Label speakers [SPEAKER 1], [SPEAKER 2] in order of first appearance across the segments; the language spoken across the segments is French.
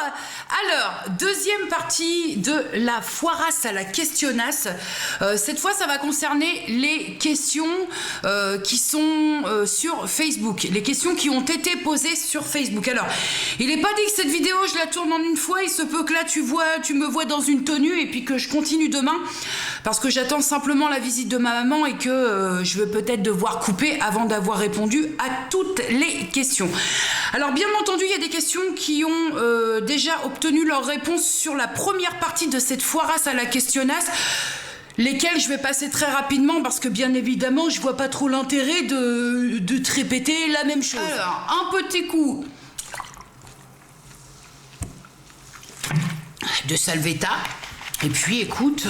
[SPEAKER 1] Alors, deuxième partie de la foirasse à la questionnasse. Cette fois, ça va concerner les questions qui sont sur Facebook. Les questions qui ont été posées sur Facebook. Alors, il n'est pas dit que cette vidéo, je la tourne en une fois. Il se peut que là, tu me vois dans une tenue et puis que je continue demain. Parce que j'attends simplement la visite de ma maman et que je vais peut-être devoir couper avant d'avoir répondu à toutes les questions. Alors, bien entendu, il y a des questions qui ont déjà obtenu leur réponse sur la première partie de cette foirasse à la questionnasse, lesquelles je vais passer très rapidement parce que bien évidemment je vois pas trop l'intérêt de te répéter la même chose. Alors, un petit coup de Salvetta et puis écoute,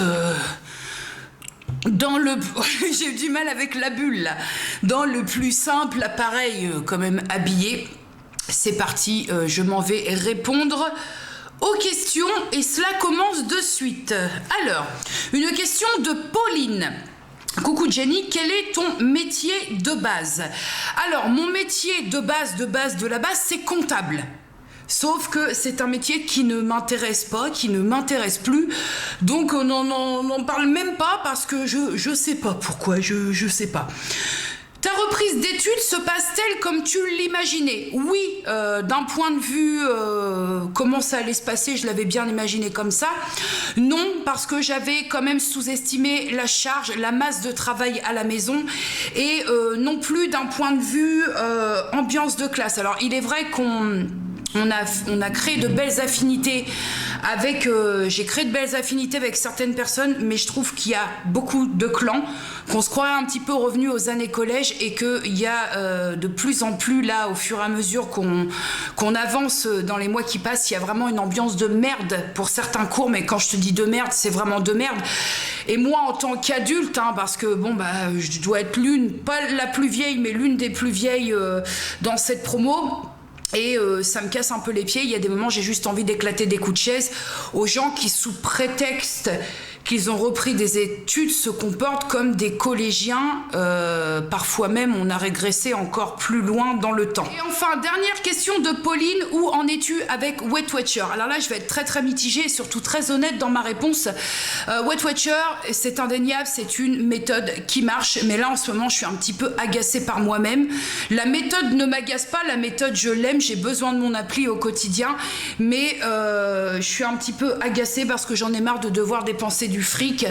[SPEAKER 1] dans le j'ai eu du mal avec la bulle là. Dans le plus simple appareil quand même habillé, c'est parti, je m'en vais répondre aux questions et cela commence de suite. Alors, une question de Pauline. Coucou Jenny, quel est ton métier de base? Alors, mon métier de la base, c'est comptable. Sauf que c'est un métier qui ne m'intéresse pas, qui ne m'intéresse plus. Donc, on n'en parle même pas parce que je sais pas pourquoi, je sais pas. Ta reprise d'études se passe-t-elle comme tu l'imaginais? Oui, d'un point de vue comment ça allait se passer, je l'avais bien imaginé comme ça. Non, parce que j'avais quand même sous-estimé la charge, la masse de travail à la maison et non plus d'un point de vue ambiance de classe. Alors, il est vrai on a créé de belles affinités avec j'ai créé de belles affinités avec certaines personnes, mais je trouve qu'il y a beaucoup de clans, qu'on se croirait un petit peu revenus aux années collège et qu'il y a de plus en plus là, au fur et à mesure qu'on avance dans les mois qui passent, il y a vraiment une ambiance de merde pour certains cours, mais quand je te dis de merde, c'est vraiment de merde. Et moi en tant qu'adulte, parce que bon je dois être pas la plus vieille, mais l'une des plus vieilles dans cette promo. Et ça me casse un peu les pieds. Il y a des moments, j'ai juste envie d'éclater des coups de chaise aux gens qui, sous prétexte qu'ils ont repris des études, se comportent comme des collégiens. Parfois même, on a régressé encore plus loin dans le temps. Et enfin, dernière question de Pauline. Où en es-tu avec Weight Watcher? Alors là, je vais être très très mitigée et surtout très honnête dans ma réponse. Weight Watcher, c'est indéniable, c'est une méthode qui marche. Mais là, en ce moment, je suis un petit peu agacée par moi-même. La méthode ne m'agace pas. La méthode, je l'aime. J'ai besoin de mon appli au quotidien. Mais je suis un petit peu agacée parce que j'en ai marre de devoir dépenser du fric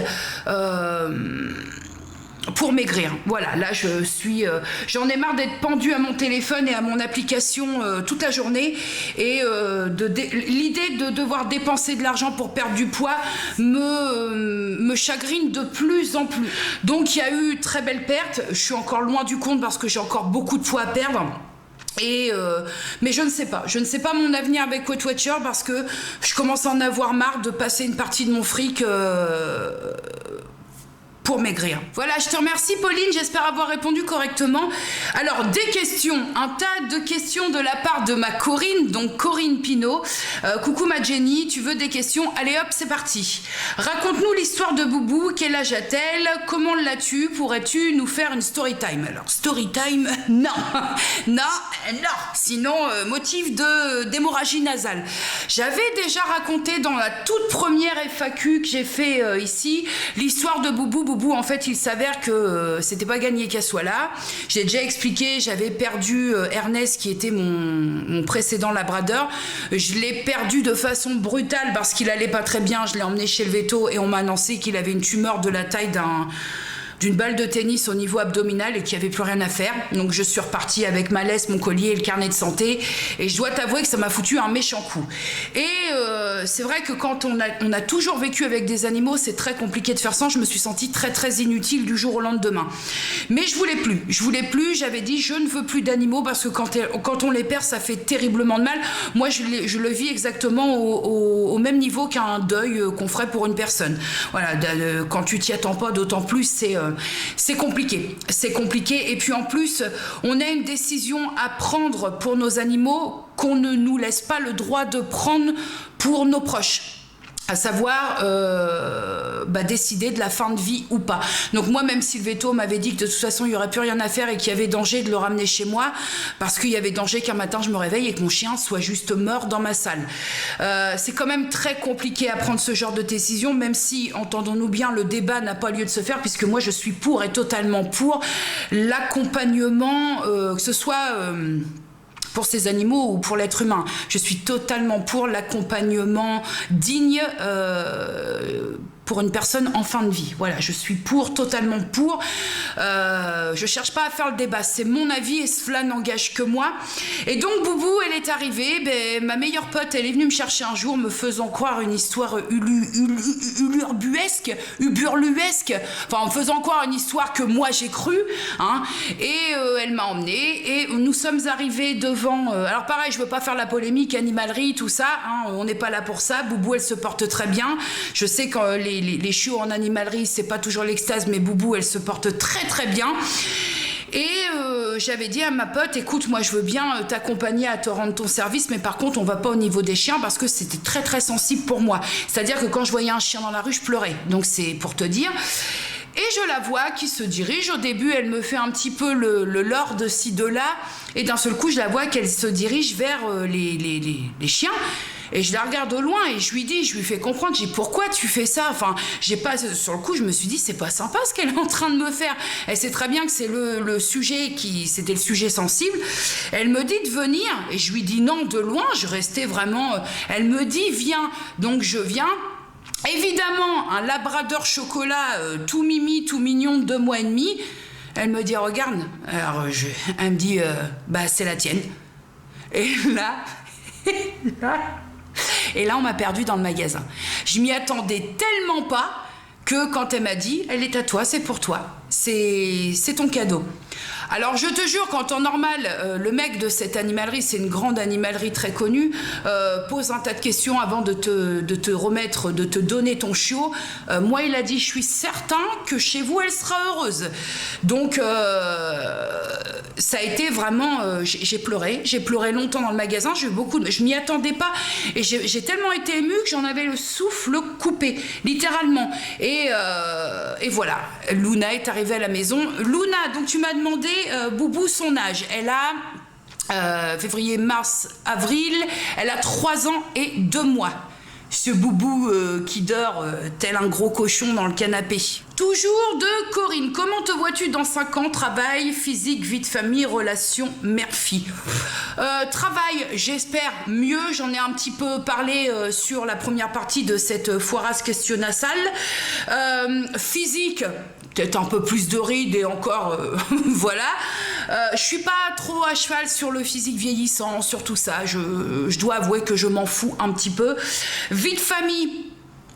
[SPEAKER 1] pour maigrir. Voilà, là j'en ai marre d'être pendue à mon téléphone et à mon application toute la journée et l'idée de devoir dépenser de l'argent pour perdre du poids me chagrine de plus en plus. Donc il y a eu très belle perte, je suis encore loin du compte parce que j'ai encore beaucoup de poids à perdre. Mais je ne sais pas mon avenir avec Weight Watcher parce que je commence à en avoir marre de passer une partie de mon fric pour maigrir. Voilà, je te remercie Pauline, j'espère avoir répondu correctement. Alors, des questions, un tas de questions de la part de ma Corinne, donc Corinne Pinault. Coucou ma Jenny, tu veux des questions? Allez hop, c'est parti. Raconte-nous l'histoire de Boubou, quel âge a-t-elle? Comment l'as-tu? Pourrais-tu nous faire une story time? Alors, story time, non. Non. Sinon, motif d'hémorragie nasale. J'avais déjà raconté dans la toute première FAQ que j'ai fait ici, l'histoire de Boubou. En fait, il s'avère que c'était pas gagné qu'elle soit là. J'ai déjà expliqué, j'avais perdu Ernest qui était mon précédent labrador. Je l'ai perdu de façon brutale parce qu'il allait pas très bien. Je l'ai emmené chez le véto et on m'a annoncé qu'il avait une tumeur de la taille d'une balle de tennis au niveau abdominal et qu'il n'y avait plus rien à faire. Donc je suis repartie avec ma laisse, mon collier et le carnet de santé. Et je dois t'avouer que ça m'a foutu un méchant coup. Et c'est vrai que quand on a toujours vécu avec des animaux, c'est très compliqué de faire ça. Je me suis sentie très très inutile du jour au lendemain. Mais je voulais plus. J'avais dit je ne veux plus d'animaux parce que quand on les perd, ça fait terriblement de mal. Moi, je le vis exactement au même niveau qu'un deuil qu'on ferait pour une personne. Voilà, quand tu t'y attends pas, d'autant plus, c'est compliqué. C'est compliqué. Et puis en plus, on a une décision à prendre pour nos animaux qu'on ne nous laisse pas le droit de prendre pour nos proches. à savoir décider de la fin de vie ou pas. Donc moi, même si le veto m'avait dit que de toute façon il n'y aurait plus rien à faire et qu'il y avait danger de le ramener chez moi, parce qu'il y avait danger qu'un matin je me réveille et que mon chien soit juste mort dans ma salle. C'est quand même très compliqué à prendre ce genre de décision, même si, entendons-nous bien, le débat n'a pas lieu de se faire, puisque moi je suis pour et totalement pour l'accompagnement, que ce soit pour ces animaux ou pour l'être humain. Je suis totalement pour l'accompagnement digne pour une personne en fin de vie. Voilà, je suis totalement pour. Je cherche pas à faire le débat, c'est mon avis et cela n'engage que moi. Et donc Boubou, elle est arrivée, ma meilleure pote, elle est venue me chercher un jour, me faisant croire une histoire uburluesque, enfin en me faisant croire une histoire que moi j'ai cru, hein, et elle m'a emmenée, et nous sommes arrivés devant, alors pareil, je veux pas faire la polémique, animalerie, tout ça, hein, on n'est pas là pour ça. Boubou, elle se porte très bien. Je sais que les chiots en animalerie, c'est pas toujours l'extase, mais Boubou, elle se porte très très bien. Et j'avais dit à ma pote, écoute, moi je veux bien t'accompagner à te rendre ton service, mais par contre on va pas au niveau des chiens parce que c'était très très sensible pour moi. C'est-à-dire que quand je voyais un chien dans la rue, je pleurais. Donc c'est pour te dire. Et je la vois qui se dirige. Au début, elle me fait un petit peu le lord de ci, de là. Et d'un seul coup, je la vois qu'elle se dirige vers les chiens. Et je la regarde au loin et je lui fais comprendre, je dis pourquoi tu fais ça? Enfin, j'ai pas, sur le coup, je me suis dit, c'est pas sympa ce qu'elle est en train de me faire. Elle sait très bien que c'est le sujet c'était le sujet sensible. Elle me dit de venir et je lui dis non de loin, je restais vraiment, elle me dit viens. Donc je viens. Évidemment, un labrador chocolat tout mimi, tout mignon de 2 mois et demi. Elle me dit regarde. Alors elle me dit c'est la tienne. Et là on m'a perdu dans le magasin. Je m'y attendais tellement pas que quand elle m'a dit elle est à toi, c'est pour toi, c'est ton cadeau. Alors je te jure qu'en temps normal, le mec de cette animalerie, c'est une grande animalerie très connue, pose un tas de questions avant de te remettre, de te donner ton chiot. Moi il a dit je suis certain que chez vous elle sera heureuse. Donc ça a été vraiment, j'ai pleuré longtemps dans le magasin, je m'y attendais pas et j'ai tellement été émue que j'en avais le souffle coupé, littéralement. Et voilà, Luna est arrivée à la maison. Luna, donc tu m'as demandé Boubou son âge. Elle a février, mars, avril, elle a 3 ans et 2 mois. Ce Boubou qui dort tel un gros cochon dans le canapé. Toujours de Corinne. Comment te vois-tu dans 5 ans? Travail, physique, vie de famille, relation, mère-fille. Travail, j'espère mieux. J'en ai un petit peu parlé sur la première partie de cette foirasse questionnasale. Physique, peut-être un peu plus de rides et encore, voilà. Je suis pas trop à cheval sur le physique vieillissant, sur tout ça. Je dois avouer que je m'en fous un petit peu. Vie de famille,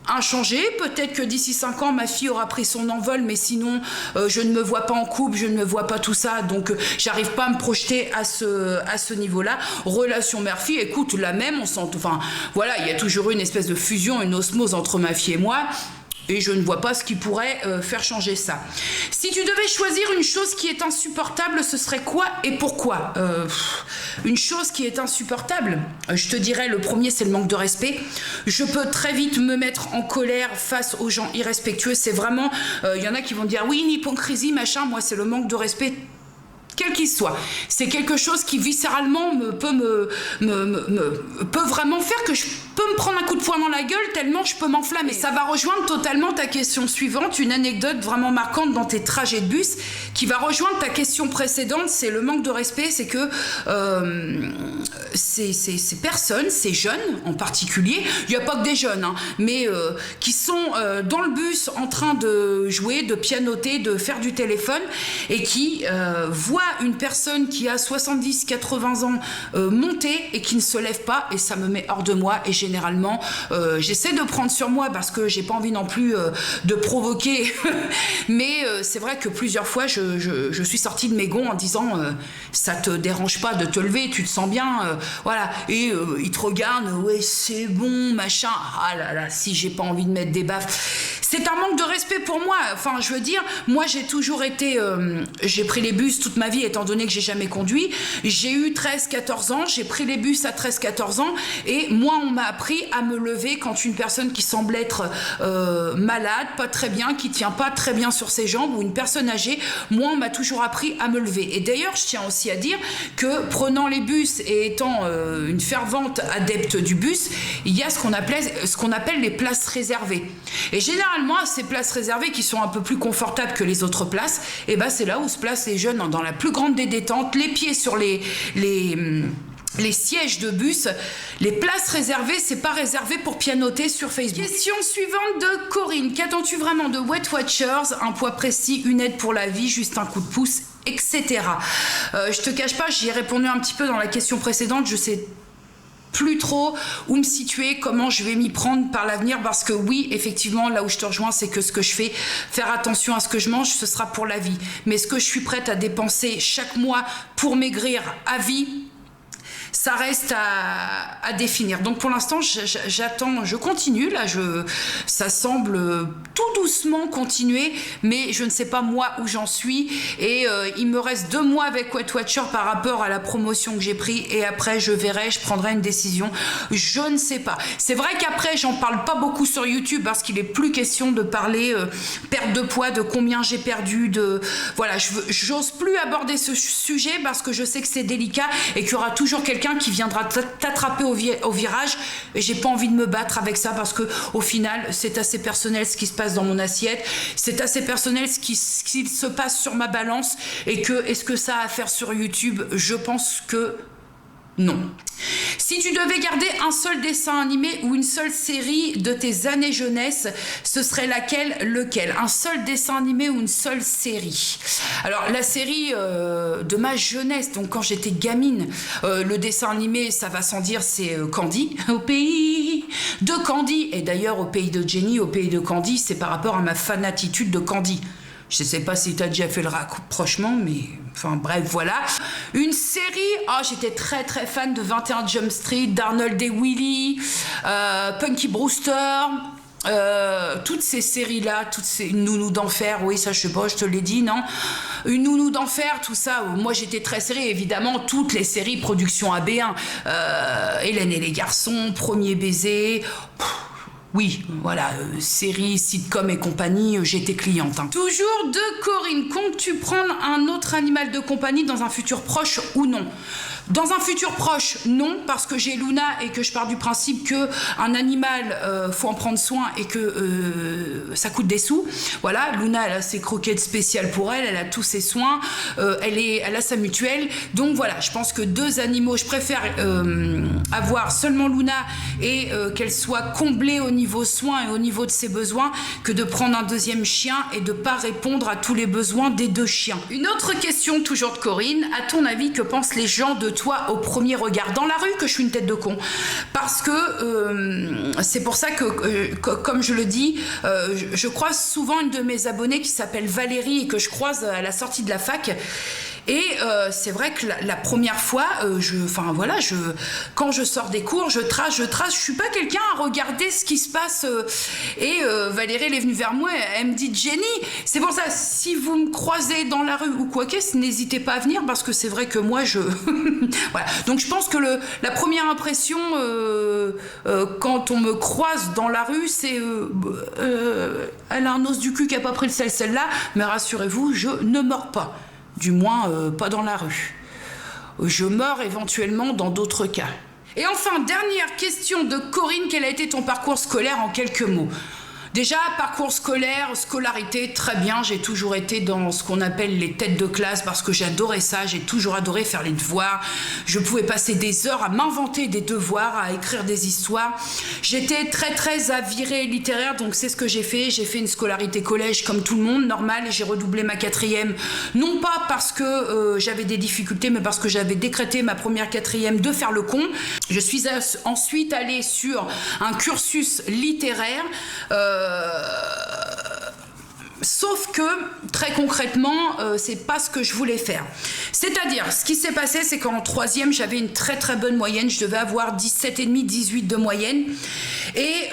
[SPEAKER 1] inchangé. Peut-être que d'ici 5 ans, ma fille aura pris son envol, mais sinon, je ne me vois pas en couple, je ne me vois pas tout ça, donc j'arrive pas à me projeter à ce niveau-là. Relation mère-fille, écoute, la même, enfin, voilà, il y a toujours eu une espèce de fusion, une osmose entre ma fille et moi. Et je ne vois pas ce qui pourrait faire changer ça. Si tu devais choisir une chose qui est insupportable, ce serait quoi et pourquoi? Une chose qui est insupportable, je te dirais, le premier, c'est le manque de respect. Je peux très vite me mettre en colère face aux gens irrespectueux. C'est vraiment, y en a qui vont dire, oui, une hypocrisie, machin. Moi, c'est le manque de respect, quel qu'il soit. C'est quelque chose qui viscéralement peut vraiment faire que je peux me prendre un coup de poing dans la gueule tellement je peux m'enflammer. Ça va rejoindre totalement ta question suivante, une anecdote vraiment marquante dans tes trajets de bus qui va rejoindre ta question précédente, c'est le manque de respect. C'est que ces personnes, ces jeunes en particulier, il n'y a pas que des jeunes, hein, mais qui sont dans le bus en train de jouer, de pianoter, de faire du téléphone et qui voient une personne qui a 70-80 ans monter et qui ne se lève pas, et ça me met hors de moi. Et généralement j'essaie de prendre sur moi parce que j'ai pas envie non plus de provoquer mais c'est vrai que plusieurs fois je suis sortie de mes gonds en disant ça te dérange pas de te lever, tu te sens bien, voilà. Et ils te regardent, ouais c'est bon machin, ah là là, si j'ai pas envie de mettre des baffes, c'est un manque de respect pour moi. Enfin, je veux dire, moi j'ai toujours été, j'ai pris les bus toute ma vie étant donné que j'ai jamais conduit. J'ai eu 13-14 ans, j'ai pris les bus à 13-14 ans et moi on m'a appris à me lever quand une personne qui semble être malade, pas très bien, qui tient pas très bien sur ses jambes ou une personne âgée, moi on m'a toujours appris à me lever. Et d'ailleurs, je tiens aussi à dire que prenant les bus et étant une fervente adepte du bus, il y a ce qu'on appelle les places réservées. Et généralement, ces places réservées qui sont un peu plus confortables que les autres places, et ben c'est là où se placent les jeunes dans la plus grande des détentes, les pieds sur les sièges de bus. Les places réservées, c'est pas réservé pour pianoter sur Facebook. Question suivante de Corinne. Qu'attends-tu vraiment de Weight Watchers? Un poids précis, une aide pour la vie, juste un coup de pouce, etc. Je te cache pas, j'y ai répondu un petit peu dans la question précédente. Je sais plus trop où me situer, comment je vais m'y prendre par l'avenir, parce que oui, effectivement, là où je te rejoins, c'est que ce que je fais, faire attention à ce que je mange, ce sera pour la vie. Mais ce que je suis prête à dépenser chaque mois pour maigrir à vie, ça reste à définir. Donc pour l'instant, j'attends, je continue. Là, ça semble tout doucement continuer, mais je ne sais pas moi où j'en suis. Et il me reste 2 mois avec Weight Watcher par rapport à la promotion que j'ai pris. Et après, je verrai, je prendrai une décision. Je ne sais pas. C'est vrai qu'après, j'en parle pas beaucoup sur YouTube parce qu'il est plus question de parler perte de poids, de combien j'ai perdu, voilà, j'ose plus aborder ce sujet parce que je sais que c'est délicat et qu'il y aura toujours quelqu'un qui viendra t'attraper au virage, et j'ai pas envie de me battre avec ça parce que au final c'est assez personnel ce qui se passe dans mon assiette, c'est assez personnel ce qui se passe sur ma balance, et que est-ce que ça a à faire sur YouTube? Je pense que non. Si tu devais garder un seul dessin animé ou une seule série de tes années jeunesse, ce serait lequel? Un seul dessin animé ou une seule série? Alors la série de ma jeunesse, donc quand j'étais gamine, le dessin animé, ça va sans dire, c'est Candy, au pays de Candy. Et d'ailleurs au pays de Jenny, au pays de Candy, c'est par rapport à ma fanatitude de Candy. Je sais pas si tu as déjà fait le rapprochement, mais enfin bref, voilà. Une série, j'étais très très fan de 21 Jump Street, d'Arnold et Willy, Punky Brewster, toutes ces séries-là, toutes ces Une nounou d'enfer, oui, ça je sais pas, je te l'ai dit, non? Une nounou d'enfer, tout ça, moi j'étais très série, évidemment, toutes les séries production AB1, Hélène et les garçons, Premier baiser, oui, voilà, série, sitcom et compagnie, j'étais cliente. Hein. Toujours de Corinne, comptes-tu prendre un autre animal de compagnie dans un futur proche ou non? Dans un futur proche, non, parce que j'ai Luna et que je pars du principe que un animal, faut en prendre soin et que ça coûte des sous. Voilà, Luna, elle a ses croquettes spéciales pour elle a tous ses soins, elle a sa mutuelle. Donc voilà, je pense que 2 animaux, je préfère avoir seulement Luna et qu'elle soit comblée au niveau soins et au niveau de ses besoins, que de prendre un 2e chien et de pas répondre à tous les besoins des 2 chiens. Une autre question, toujours de Corinne, à ton avis, que pensent les gens de toi au premier regard dans la rue? Que je suis une tête de con, parce que c'est pour ça que comme je le dis, je croise souvent une de mes abonnées qui s'appelle Valérie et que je croise à la sortie de la fac. Et c'est vrai que la première fois, quand je sors des cours, je trace. Je suis pas quelqu'un à regarder ce qui se passe. Valérie, elle est venue vers moi, elle me dit: Jenny, c'est pour ça, si vous me croisez dans la rue ou quoi qu'est-ce, n'hésitez pas à venir, parce que c'est vrai que moi, voilà. Donc je pense que la première impression, quand on me croise dans la rue, c'est elle a un os du cul qui a pas pris le sel, celle-là, mais rassurez-vous, je ne mords pas. Du moins, pas dans la rue. Je meurs éventuellement dans d'autres cas. Et enfin, dernière question de Corinne, quel a été ton parcours scolaire en quelques mots? Déjà, parcours scolaire, scolarité, très bien. J'ai toujours été dans ce qu'on appelle les têtes de classe parce que j'adorais ça. J'ai toujours adoré faire les devoirs. Je pouvais passer des heures à m'inventer des devoirs, à écrire des histoires. J'étais très très avirée littéraire, donc c'est ce que j'ai fait. J'ai fait une scolarité collège comme tout le monde, normal. J'ai redoublé ma 4e, non pas parce que j'avais des difficultés, mais parce que j'avais décrété ma première 4e de faire le con. Je suis ensuite allée sur un cursus littéraire. Sauf que, très concrètement, c'est pas ce que je voulais faire. C'est-à-dire, ce qui s'est passé, c'est qu'en troisième, j'avais une très très bonne moyenne. Je devais avoir 17,5, 18 de moyenne. Et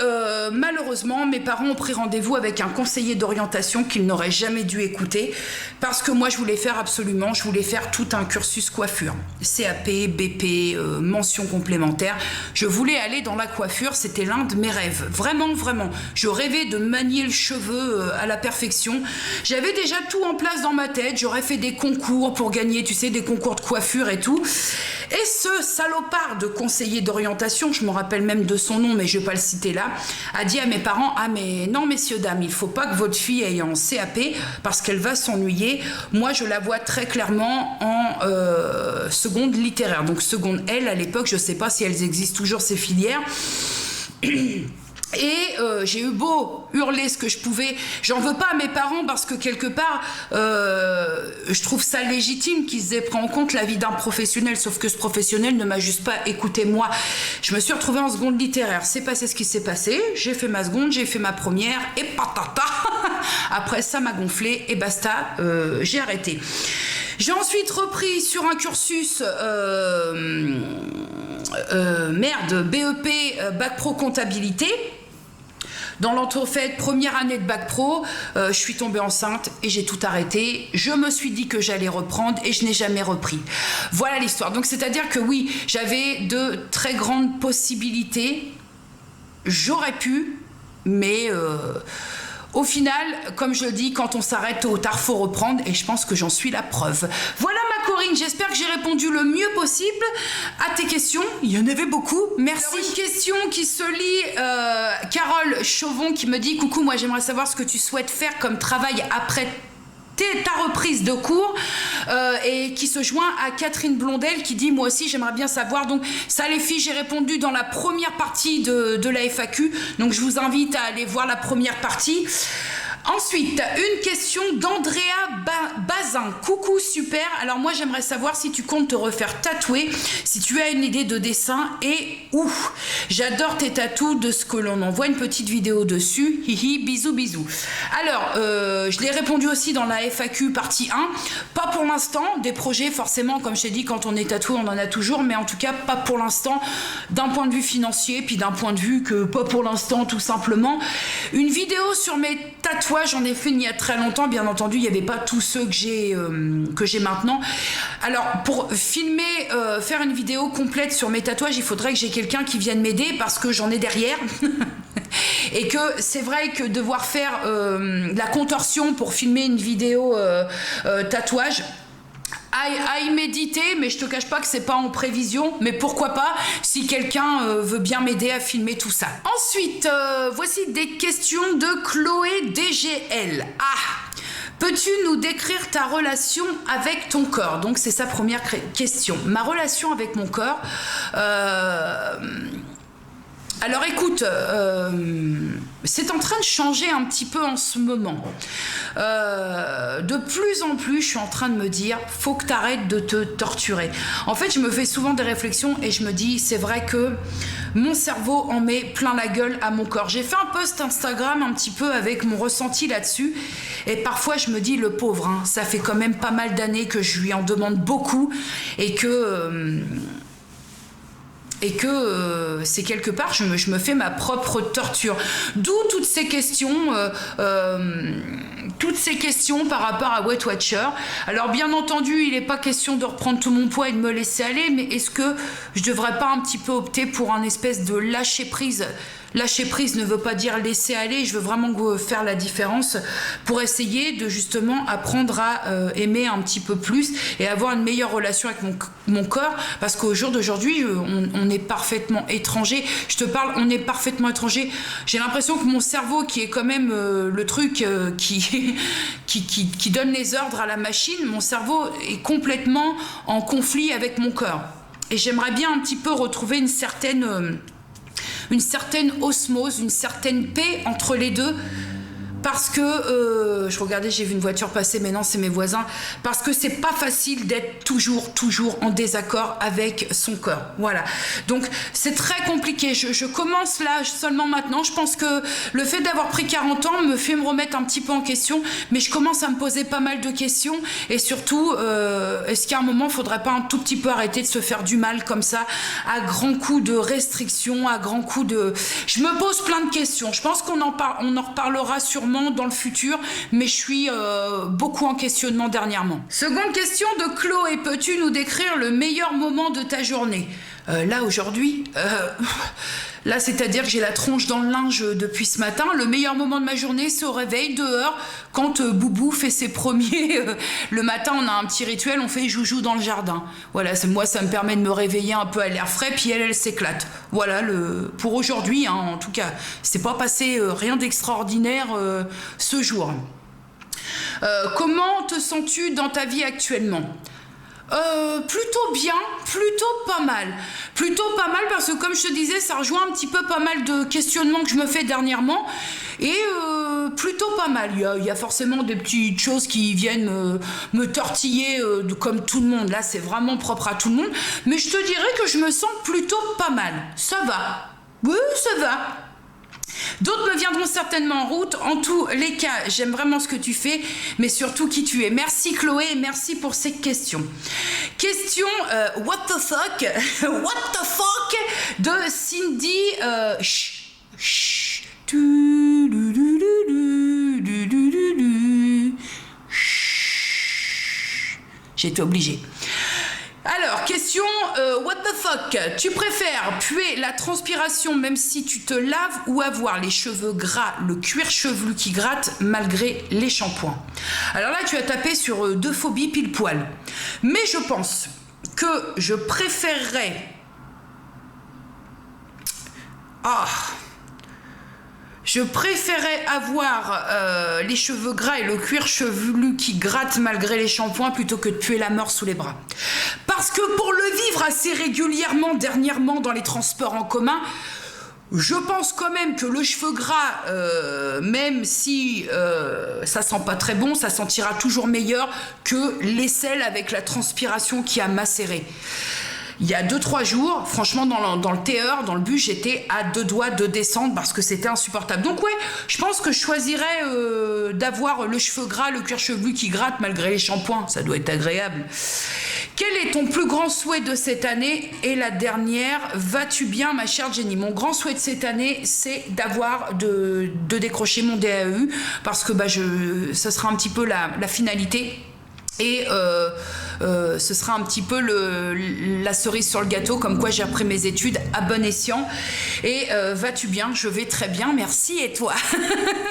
[SPEAKER 1] malheureusement, mes parents ont pris rendez-vous avec un conseiller d'orientation qu'ils n'auraient jamais dû écouter. Parce que moi, je voulais faire tout un cursus coiffure. CAP, BP, mention complémentaire. Je voulais aller dans la coiffure, c'était l'un de mes rêves. Vraiment, vraiment. Je rêvais de manier le cheveu à la perfection. J'avais déjà tout en place dans ma tête. J'aurais fait des concours pour gagner, tu sais, des concours de coiffure et tout. Et ce salopard de conseiller d'orientation, je me rappelle même de son nom, mais je ne vais pas le citer là, a dit à mes parents, ah mais non messieurs, dames, il ne faut pas que votre fille aille en CAP parce qu'elle va s'ennuyer. Moi, je la vois très clairement en seconde littéraire. Donc seconde L, à l'époque, je ne sais pas si elles existent toujours, ces filières. Et j'ai eu beau hurler ce que je pouvais, j'en veux pas à mes parents parce que quelque part je trouve ça légitime qu'ils aient pris en compte la vie d'un professionnel, sauf que ce professionnel ne m'a juste pas écouté moi. Je me suis retrouvée en seconde littéraire, c'est passé ce qui s'est passé, j'ai fait ma seconde, j'ai fait ma première et patata. Après ça m'a gonflé et basta, j'ai arrêté. J'ai ensuite repris sur un cursus BEP, Bac Pro Comptabilité. Dans l'entrefaite, première année de Bac Pro, je suis tombée enceinte et j'ai tout arrêté. Je me suis dit que j'allais reprendre et je n'ai jamais repris. Voilà l'histoire. Donc c'est-à-dire que oui, j'avais de très grandes possibilités. J'aurais pu, mais... au final, comme je le dis, quand on s'arrête tôt ou tard, faut reprendre et je pense que j'en suis la preuve. Voilà ma Corinne, j'espère que j'ai répondu le mieux possible à tes questions. Il y en avait beaucoup, merci. Alors, une question qui se lit, Carole Chauvon qui me dit « Coucou, moi j'aimerais savoir ce que tu souhaites faire comme travail après ta reprise de cours et qui se joint à Catherine Blondel qui dit moi aussi j'aimerais bien savoir. Donc ça les filles, j'ai répondu dans la première partie de la FAQ, donc je vous invite à aller voir la première partie. Ensuite, une question d'Andrea Bazin. Coucou, super. Alors moi, j'aimerais savoir si tu comptes te refaire tatouer, si tu as une idée de dessin et où. J'adore tes tatous, de ce que l'on envoie une petite vidéo dessus. Hihi, bisous, bisous. Alors, je l'ai répondu aussi dans la FAQ partie 1. Pas pour l'instant, des projets forcément, comme je t'ai dit, quand on est tatoué, on en a toujours, mais en tout cas, pas pour l'instant, d'un point de vue financier, puis d'un point de vue que pas pour l'instant, tout simplement. Une vidéo sur mes tatouages, j'en ai fait il y a très longtemps, bien entendu, il n'y avait pas tous ceux que j'ai maintenant. Alors, pour filmer, faire une vidéo complète sur mes tatouages, il faudrait que j'ai quelqu'un qui vienne m'aider parce que j'en ai derrière. Et que c'est vrai que devoir faire la contorsion pour filmer une vidéo tatouage, à y méditer, mais je te cache pas que c'est pas en prévision, mais pourquoi pas si quelqu'un veut bien m'aider à filmer tout ça. Ensuite, voici des questions de Chloé DGL. Peux-tu nous décrire ta relation avec ton corps? Donc c'est sa première question. Ma relation avec mon corps... Alors écoute, c'est en train de changer un petit peu en ce moment. De plus en plus, je suis en train de me dire, faut que tu arrêtes de te torturer. En fait, je me fais souvent des réflexions et je me dis, c'est vrai que mon cerveau en met plein la gueule à mon corps. J'ai fait un post Instagram un petit peu avec mon ressenti là-dessus et parfois je me dis, le pauvre, hein, ça fait quand même pas mal d'années que je lui en demande beaucoup et que c'est quelque part, je me fais ma propre torture. D'où toutes ces questions par rapport à Weight Watcher. Alors bien entendu, il n'est pas question de reprendre tout mon poids et de me laisser aller, mais est-ce que je devrais pas un petit peu opter pour un espèce de lâcher prise? Lâcher prise ne veut pas dire laisser aller, je veux vraiment faire la différence pour essayer de justement apprendre à aimer un petit peu plus et avoir une meilleure relation avec mon corps, parce qu'au jour d'aujourd'hui, on est parfaitement étranger. Je te parle, on est parfaitement étranger. J'ai l'impression que mon cerveau, qui est quand même le truc qui donne les ordres à la machine, mon cerveau est complètement en conflit avec mon corps. Et j'aimerais bien un petit peu retrouver une certaine osmose, une certaine paix entre les deux, parce que je regardais, j'ai vu une voiture passer, mais non, c'est mes voisins, parce que c'est pas facile d'être toujours en désaccord avec son corps. Voilà. Donc c'est très compliqué. Je commence là seulement maintenant. Je pense que le fait d'avoir pris 40 ans me fait me remettre un petit peu en question, mais je commence à me poser pas mal de questions. Et surtout, est-ce qu'à un moment, il faudrait pas un tout petit peu arrêter de se faire du mal comme ça, à grands coups de restrictions, à grands coups de... Je me pose plein de questions. Je pense qu'on en reparlera sûrement dans le futur, mais je suis beaucoup en questionnement dernièrement. Seconde question de Chloé. Peux-tu nous décrire le meilleur moment de ta journée ? Là, aujourd'hui, là, c'est-à-dire que j'ai la tronche dans le linge depuis ce matin. Le meilleur moment de ma journée, c'est au réveil, dehors, quand Boubou fait ses premiers... le matin, on a un petit rituel, on fait joujou dans le jardin. Voilà, moi, ça me permet de me réveiller un peu à l'air frais, puis elle s'éclate. Voilà, pour aujourd'hui, hein, en tout cas. C'est pas passé rien d'extraordinaire ce jour. Comment te sens-tu dans ta vie actuellement ? Plutôt bien, plutôt pas mal. Plutôt pas mal parce que comme je te disais, ça rejoint un petit peu pas mal de questionnements que je me fais dernièrement. Et plutôt pas mal. Il y a forcément des petites choses qui viennent me tortiller comme tout le monde. Là, c'est vraiment propre à tout le monde. Mais je te dirais que je me sens plutôt pas mal. Ça va. Oui, ça va. D'autres me viendront certainement en route. En tous les cas, j'aime vraiment ce que tu fais, mais surtout qui tu es. Merci Chloé et merci pour ces questions. Question what the fuck what the fuck de Cindy j'ai été obligée. Alors, question what the fuck, tu préfères puer la transpiration même si tu te laves ou avoir les cheveux gras, le cuir chevelu qui gratte malgré les shampoings? Alors là, tu as tapé sur deux phobies pile poil. Mais je pense que je préférerais... Je préférais avoir les cheveux gras et le cuir chevelu qui gratte malgré les shampoings plutôt que de puer la mort sous les bras. Parce que pour le vivre assez régulièrement dernièrement dans les transports en commun, je pense quand même que le cheveu gras, même si ça sent pas très bon, ça sentira toujours meilleur que l'aisselle avec la transpiration qui a macéré. Il y a 2-3 jours, franchement, dans le TER, dans le bus, j'étais à 2 doigts de descendre parce que c'était insupportable. Donc ouais, je pense que je choisirais d'avoir le cheveu gras, le cuir chevelu qui gratte malgré les shampoings. Ça doit être agréable. Quel est ton plus grand souhait de cette année? Et la dernière, vas-tu bien, ma chère Jenny? Mon grand souhait de cette année, c'est de décrocher mon DAEU parce que ça sera un petit peu la finalité. Et ce sera un petit peu la cerise sur le gâteau, comme quoi j'ai repris mes études à bon escient. Et vas-tu bien? Je vais très bien, merci. Et toi?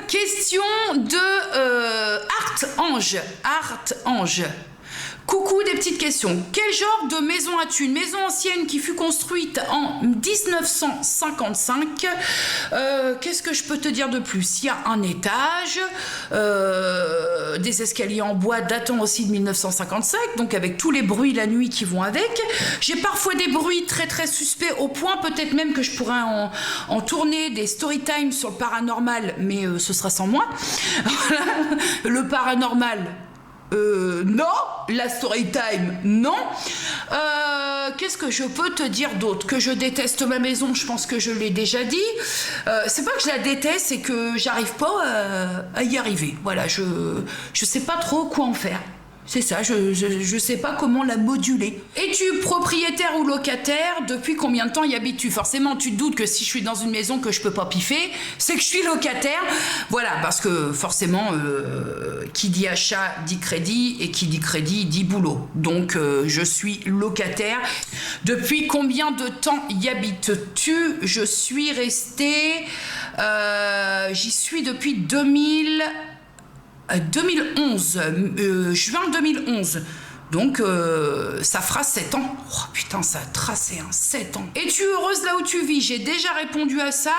[SPEAKER 1] Question de Art Ange. Coucou, des petites questions. Quel genre de maison as-tu? Une maison ancienne qui fut construite en 1955. Qu'est-ce que je peux te dire de plus? Il y a un étage, des escaliers en bois datant aussi de 1955, donc avec tous les bruits la nuit qui vont avec. J'ai parfois des bruits très très suspects au point peut-être même que je pourrais en tourner des story time sur le paranormal, mais ce sera sans moi. Voilà. Le paranormal... non, la story time, non. Qu'est-ce que je peux te dire d'autre? Que je déteste ma maison, je pense que je l'ai déjà dit. C'est pas que je la déteste, c'est que j'arrive pas à y arriver. Voilà, je sais pas trop quoi en faire. C'est ça, je sais pas comment la moduler. Es-tu propriétaire ou locataire? Depuis combien de temps y habites-tu? Forcément, tu te doutes que si je suis dans une maison que je peux pas piffer, c'est que je suis locataire. Voilà, parce que forcément, qui dit achat dit crédit, et qui dit crédit dit boulot. Donc, je suis locataire. Depuis combien de temps y habites-tu? Je suis restée... j'y suis depuis 2011, juin 2011. Donc, ça fera 7 ans. Oh putain, ça a tracé, 7 ans. Es-tu heureuse là où tu vis? J'ai déjà répondu à ça.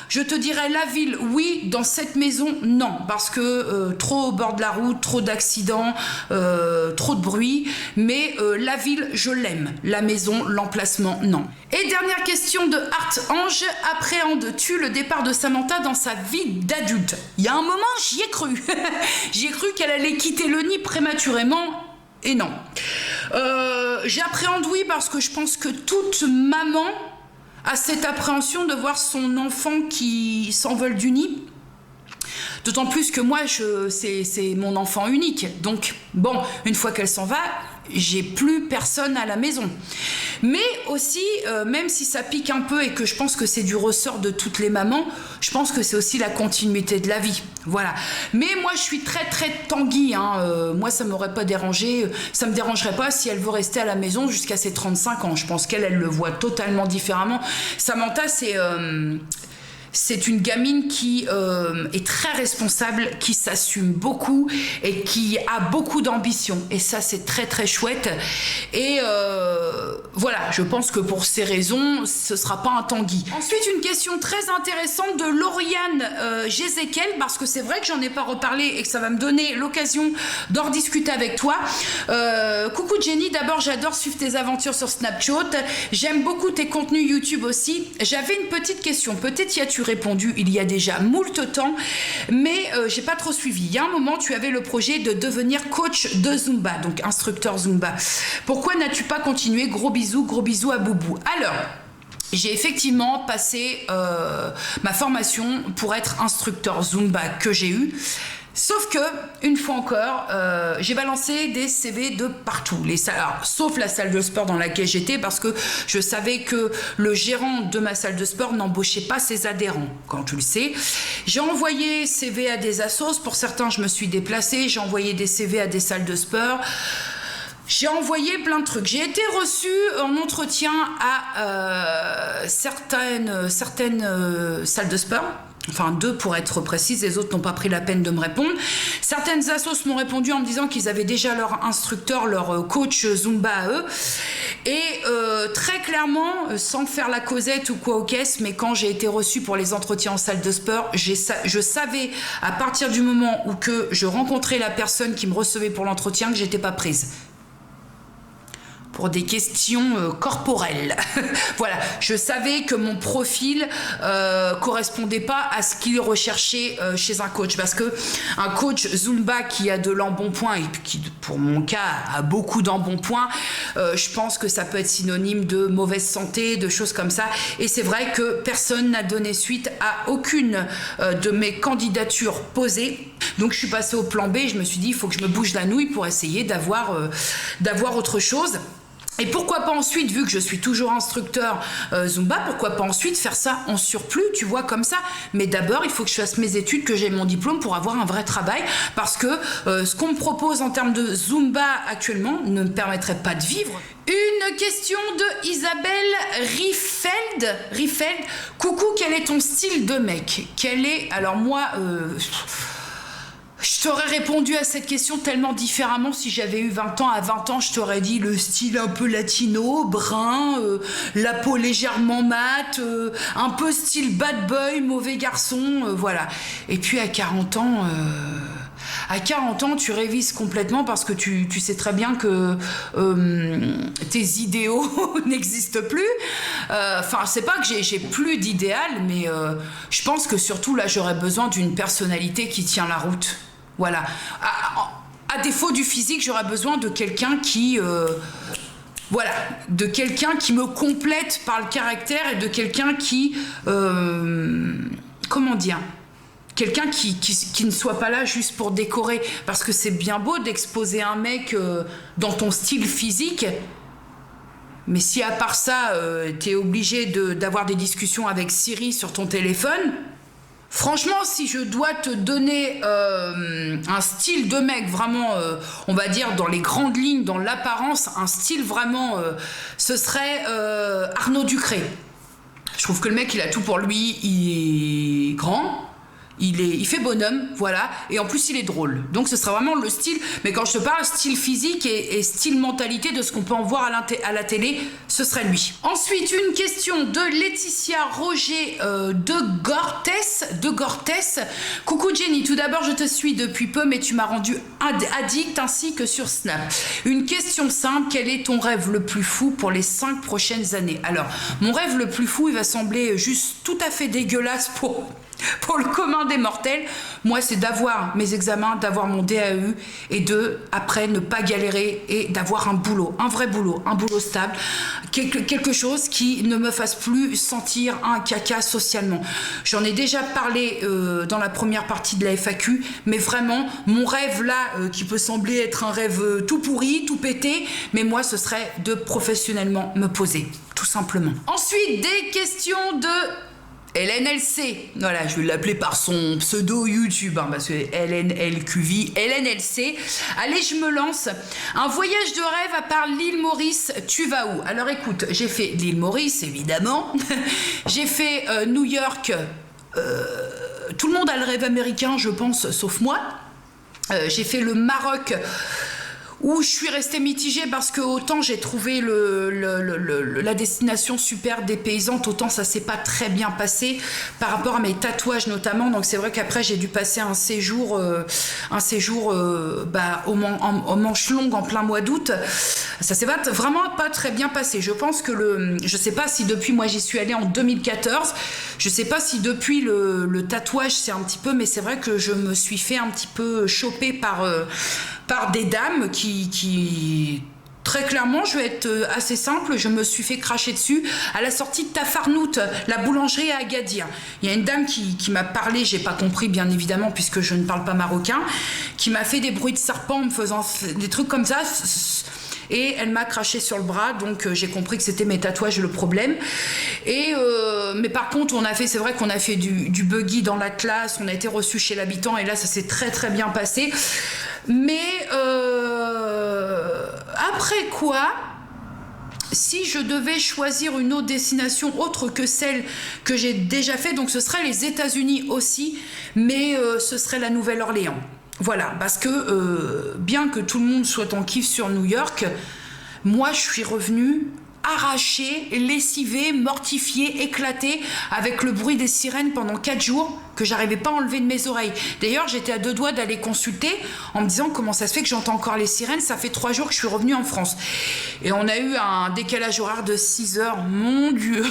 [SPEAKER 1] Je te dirais la ville, oui. Dans cette maison, non. Parce que trop au bord de la route, trop d'accidents, trop de bruit. Mais la ville, je l'aime. La maison, l'emplacement, non. Et dernière question de Art Ange. Appréhendes-tu le départ de Samantha dans sa vie d'adulte? Il y a un moment, j'y ai cru. J'y ai cru qu'elle allait quitter le nid prématurément. Et non. J'appréhende, oui, parce que je pense que toute maman a cette appréhension de voir son enfant qui s'envole du nid. D'autant plus que moi, c'est mon enfant unique. Donc, bon, une fois qu'elle s'en va, j'ai plus personne à la maison. Mais aussi, même si ça pique un peu et que je pense que c'est du ressort de toutes les mamans, je pense que c'est aussi la continuité de la vie. Voilà. Mais moi, je suis très, très Tanguy. Moi, ça m'aurait pas dérangé. Ça me dérangerait pas si elle veut rester à la maison jusqu'à ses 35 ans. Je pense qu'elle le voit totalement différemment. Samantha, c'est une gamine qui est très responsable, qui s'assume beaucoup et qui a beaucoup d'ambition. Et ça, c'est très, très chouette. Et voilà, je pense que pour ces raisons, ce ne sera pas un Tanguy. Ensuite, une question très intéressante de Lauriane Jézéquel, parce que c'est vrai que j'en ai pas reparlé et que ça va me donner l'occasion d'en rediscuter avec toi. Coucou Jenny, d'abord, j'adore suivre tes aventures sur Snapchat. J'aime beaucoup tes contenus YouTube aussi. J'avais une petite question. Peut-être y as-tu répondu il y a déjà moult temps, mais j'ai pas trop suivi. Il y a un moment, tu avais le projet de devenir coach de Zumba, donc instructeur Zumba. Pourquoi n'as-tu pas continué? Gros bisous à Boubou. Alors, j'ai effectivement passé ma formation pour être instructeur Zumba que j'ai eu. Sauf que, une fois encore, j'ai balancé des CV de partout. Sauf la salle de sport dans laquelle j'étais, parce que je savais que le gérant de ma salle de sport n'embauchait pas ses adhérents, quand tu le sais. J'ai envoyé CV à des assos. Pour certains, je me suis déplacée. J'ai envoyé des CV à des salles de sport. J'ai envoyé plein de trucs. J'ai été reçue en entretien à certaines salles de sport. Enfin 2 pour être précise, les autres n'ont pas pris la peine de me répondre. Certaines assos m'ont répondu en me disant qu'ils avaient déjà leur instructeur, leur coach Zumba à eux. Et très clairement, sans faire la causette ou quoi aux caisses, mais quand j'ai été reçue pour les entretiens en salle de sport, je savais à partir du moment où que je rencontrais la personne qui me recevait pour l'entretien que j'étais pas prise. Pour des questions corporelles. Voilà, je savais que mon profil correspondait pas à ce qu'il recherchait chez un coach, parce que un coach Zumba qui a de l'embonpoint et qui, pour mon cas, a beaucoup d'embonpoint, je pense que ça peut être synonyme de mauvaise santé, de choses comme ça. Et c'est vrai que personne n'a donné suite à aucune de mes candidatures posées. Donc je suis passée au plan B. Je me suis dit, il faut que je me bouge la nouille pour essayer d'avoir autre chose. Et pourquoi pas ensuite, vu que je suis toujours instructeur Zumba, pourquoi pas ensuite faire ça en surplus, tu vois, comme ça. Mais d'abord, il faut que je fasse mes études, que j'ai mon diplôme pour avoir un vrai travail, parce que ce qu'on me propose en termes de Zumba actuellement ne me permettrait pas de vivre. Une question de Isabelle Riefeld. Coucou, quel est ton style de mec? Alors moi... Je t'aurais répondu à cette question tellement différemment si j'avais eu 20 ans. À 20 ans, je t'aurais dit le style un peu latino, brun, la peau légèrement mate, un peu style bad boy, mauvais garçon, voilà. Et puis à 40 ans... À 40 ans, tu révises complètement parce que tu sais très bien que tes idéaux n'existent plus. Enfin, c'est pas que j'ai plus d'idéal, mais je pense que surtout là, j'aurais besoin d'une personnalité qui tient la route. Voilà. À défaut du physique, j'aurais besoin de quelqu'un qui... de quelqu'un qui me complète par le caractère et de quelqu'un qui... comment dire ? Quelqu'un qui ne soit pas là juste pour décorer. Parce que c'est bien beau d'exposer un mec dans ton style physique, mais si à part ça, t'es obligé d'avoir des discussions avec Siri sur ton téléphone, franchement, si je dois te donner un style de mec vraiment, on va dire dans les grandes lignes, dans l'apparence, un style vraiment, ce serait Arnaud Ducré. Je trouve que le mec, il a tout pour lui, il est grand, Il fait bonhomme, voilà, et en plus il est drôle. Donc ce sera vraiment le style, mais quand je te parle style physique et style mentalité de ce qu'on peut en voir à la télé, ce serait lui. Ensuite, une question de Laetitia Roger de Gortès. Coucou Jenny, tout d'abord je te suis depuis peu, mais tu m'as rendu addict ainsi que sur Snap. Une question simple, quel est ton rêve le plus fou pour les 5 prochaines années? Alors, mon rêve le plus fou, il va sembler juste tout à fait dégueulasse pour le commun des mortels. Moi, c'est d'avoir mes examens, d'avoir mon DAE et après, ne pas galérer et d'avoir un boulot, un vrai boulot, un boulot stable, quelque chose qui ne me fasse plus sentir un caca socialement. J'en ai déjà parlé dans la première partie de la FAQ, mais vraiment, mon rêve là, qui peut sembler être un rêve tout pourri, tout pété, mais moi, ce serait de professionnellement me poser, tout simplement. Ensuite, des questions de LNLC, voilà, je vais l'appeler par son pseudo YouTube, parce que LNLQV, LNLC. Allez, je me lance. Un voyage de rêve à part l'île Maurice, tu vas où? Alors écoute, j'ai fait l'île Maurice, évidemment. J'ai fait New York. Tout le monde a le rêve américain, je pense, sauf moi. J'ai fait le Maroc, où je suis restée mitigée parce que autant j'ai trouvé la destination super dépaysante, autant ça s'est pas très bien passé par rapport à mes tatouages notamment. Donc c'est vrai qu'après j'ai dû passer un séjour aux manches longues en plein mois d'août. Ça s'est vraiment pas très bien passé. Je pense que je sais pas si depuis, moi j'y suis allée en 2014, je sais pas si depuis le tatouage c'est un petit peu, mais c'est vrai que je me suis fait un petit peu choper par des dames qui très clairement, je vais être assez simple, je me suis fait cracher dessus à la sortie de Tafarnout, la boulangerie à Agadir. Il y a une dame qui m'a parlé, j'ai pas compris bien évidemment puisque je ne parle pas marocain, qui m'a fait des bruits de serpent en me faisant des trucs comme ça. Et elle m'a craché sur le bras, donc j'ai compris que c'était mes tatouages le problème. Mais par contre, c'est vrai qu'on a fait du buggy dans l'Atlas, on a été reçus chez l'habitant et là ça s'est très très bien passé. Mais après quoi, si je devais choisir une autre destination autre que celle que j'ai déjà fait, donc ce serait les États-Unis aussi, mais ce serait la Nouvelle-Orléans. Voilà, parce que bien que tout le monde soit en kiff sur New York, moi je suis revenue arrachée, lessivée, mortifiée, éclatée, avec le bruit des sirènes pendant 4 jours que j'arrivais pas à enlever de mes oreilles. D'ailleurs, j'étais à 2 doigts d'aller consulter en me disant comment ça se fait que j'entends encore les sirènes, ça fait 3 jours que je suis revenue en France. Et on a eu un décalage horaire de 6 heures, mon Dieu.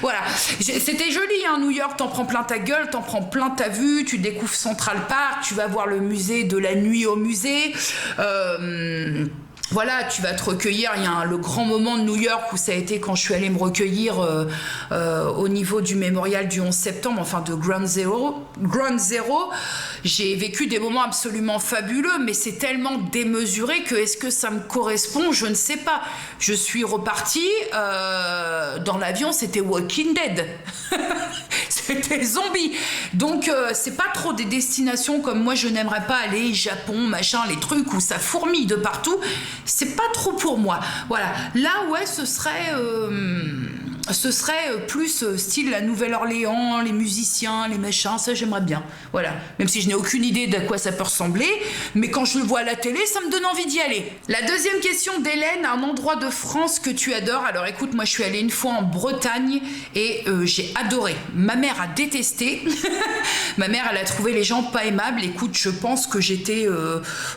[SPEAKER 1] Voilà, c'était joli, hein, New York, t'en prends plein ta gueule, t'en prends plein ta vue, tu découvres Central Park, tu vas voir le musée de la nuit au musée, voilà, tu vas te recueillir. Il y a le grand moment de New York où ça a été quand je suis allée me recueillir au niveau du mémorial du 11 septembre, enfin de Ground Zero. J'ai vécu des moments absolument fabuleux, mais c'est tellement démesuré que est-ce que ça me correspond? Je ne sais pas. Je suis repartie dans l'avion, c'était Walking Dead. C'était zombie. Donc c'est pas trop des destinations comme moi je n'aimerais pas aller, Japon, machin, les trucs où ça fourmille de partout. C'est pas trop pour moi. Voilà. Là, ouais, ce serait plus style la Nouvelle-Orléans, les musiciens, les machins, ça j'aimerais bien. Voilà. Même si je n'ai aucune idée de quoi ça peut ressembler, mais quand je le vois à la télé, ça me donne envie d'y aller. La deuxième question d'Hélène, un endroit de France que tu adores. Alors écoute, moi je suis allée une fois en Bretagne et j'ai adoré. Ma mère a détesté. Ma mère, elle a trouvé les gens pas aimables. Écoute, je pense que j'étais...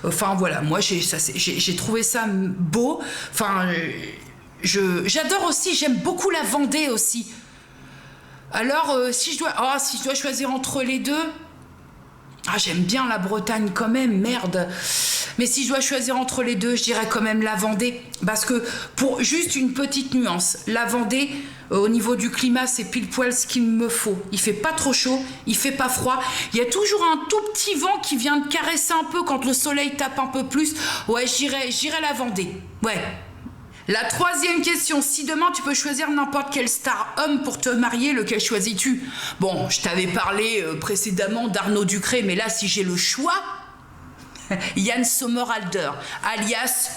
[SPEAKER 1] Enfin voilà, moi j'ai trouvé ça beau. Enfin... j'adore aussi, j'aime beaucoup la Vendée aussi. Alors, si je dois choisir entre les deux, j'aime bien la Bretagne quand même, merde. Mais si je dois choisir entre les deux, je dirais quand même la Vendée. Parce que, pour juste une petite nuance, la Vendée, au niveau du climat, c'est pile poil ce qu'il me faut. Il fait pas trop chaud, il fait pas froid. Il y a toujours un tout petit vent qui vient de caresser un peu quand le soleil tape un peu plus. Ouais, j'irais la Vendée. Ouais. La troisième question, si demain tu peux choisir n'importe quel star homme pour te marier, lequel choisis-tu? Bon, je t'avais parlé précédemment d'Arnaud Ducré, mais là, si j'ai le choix, Yann Sommerhalder, alias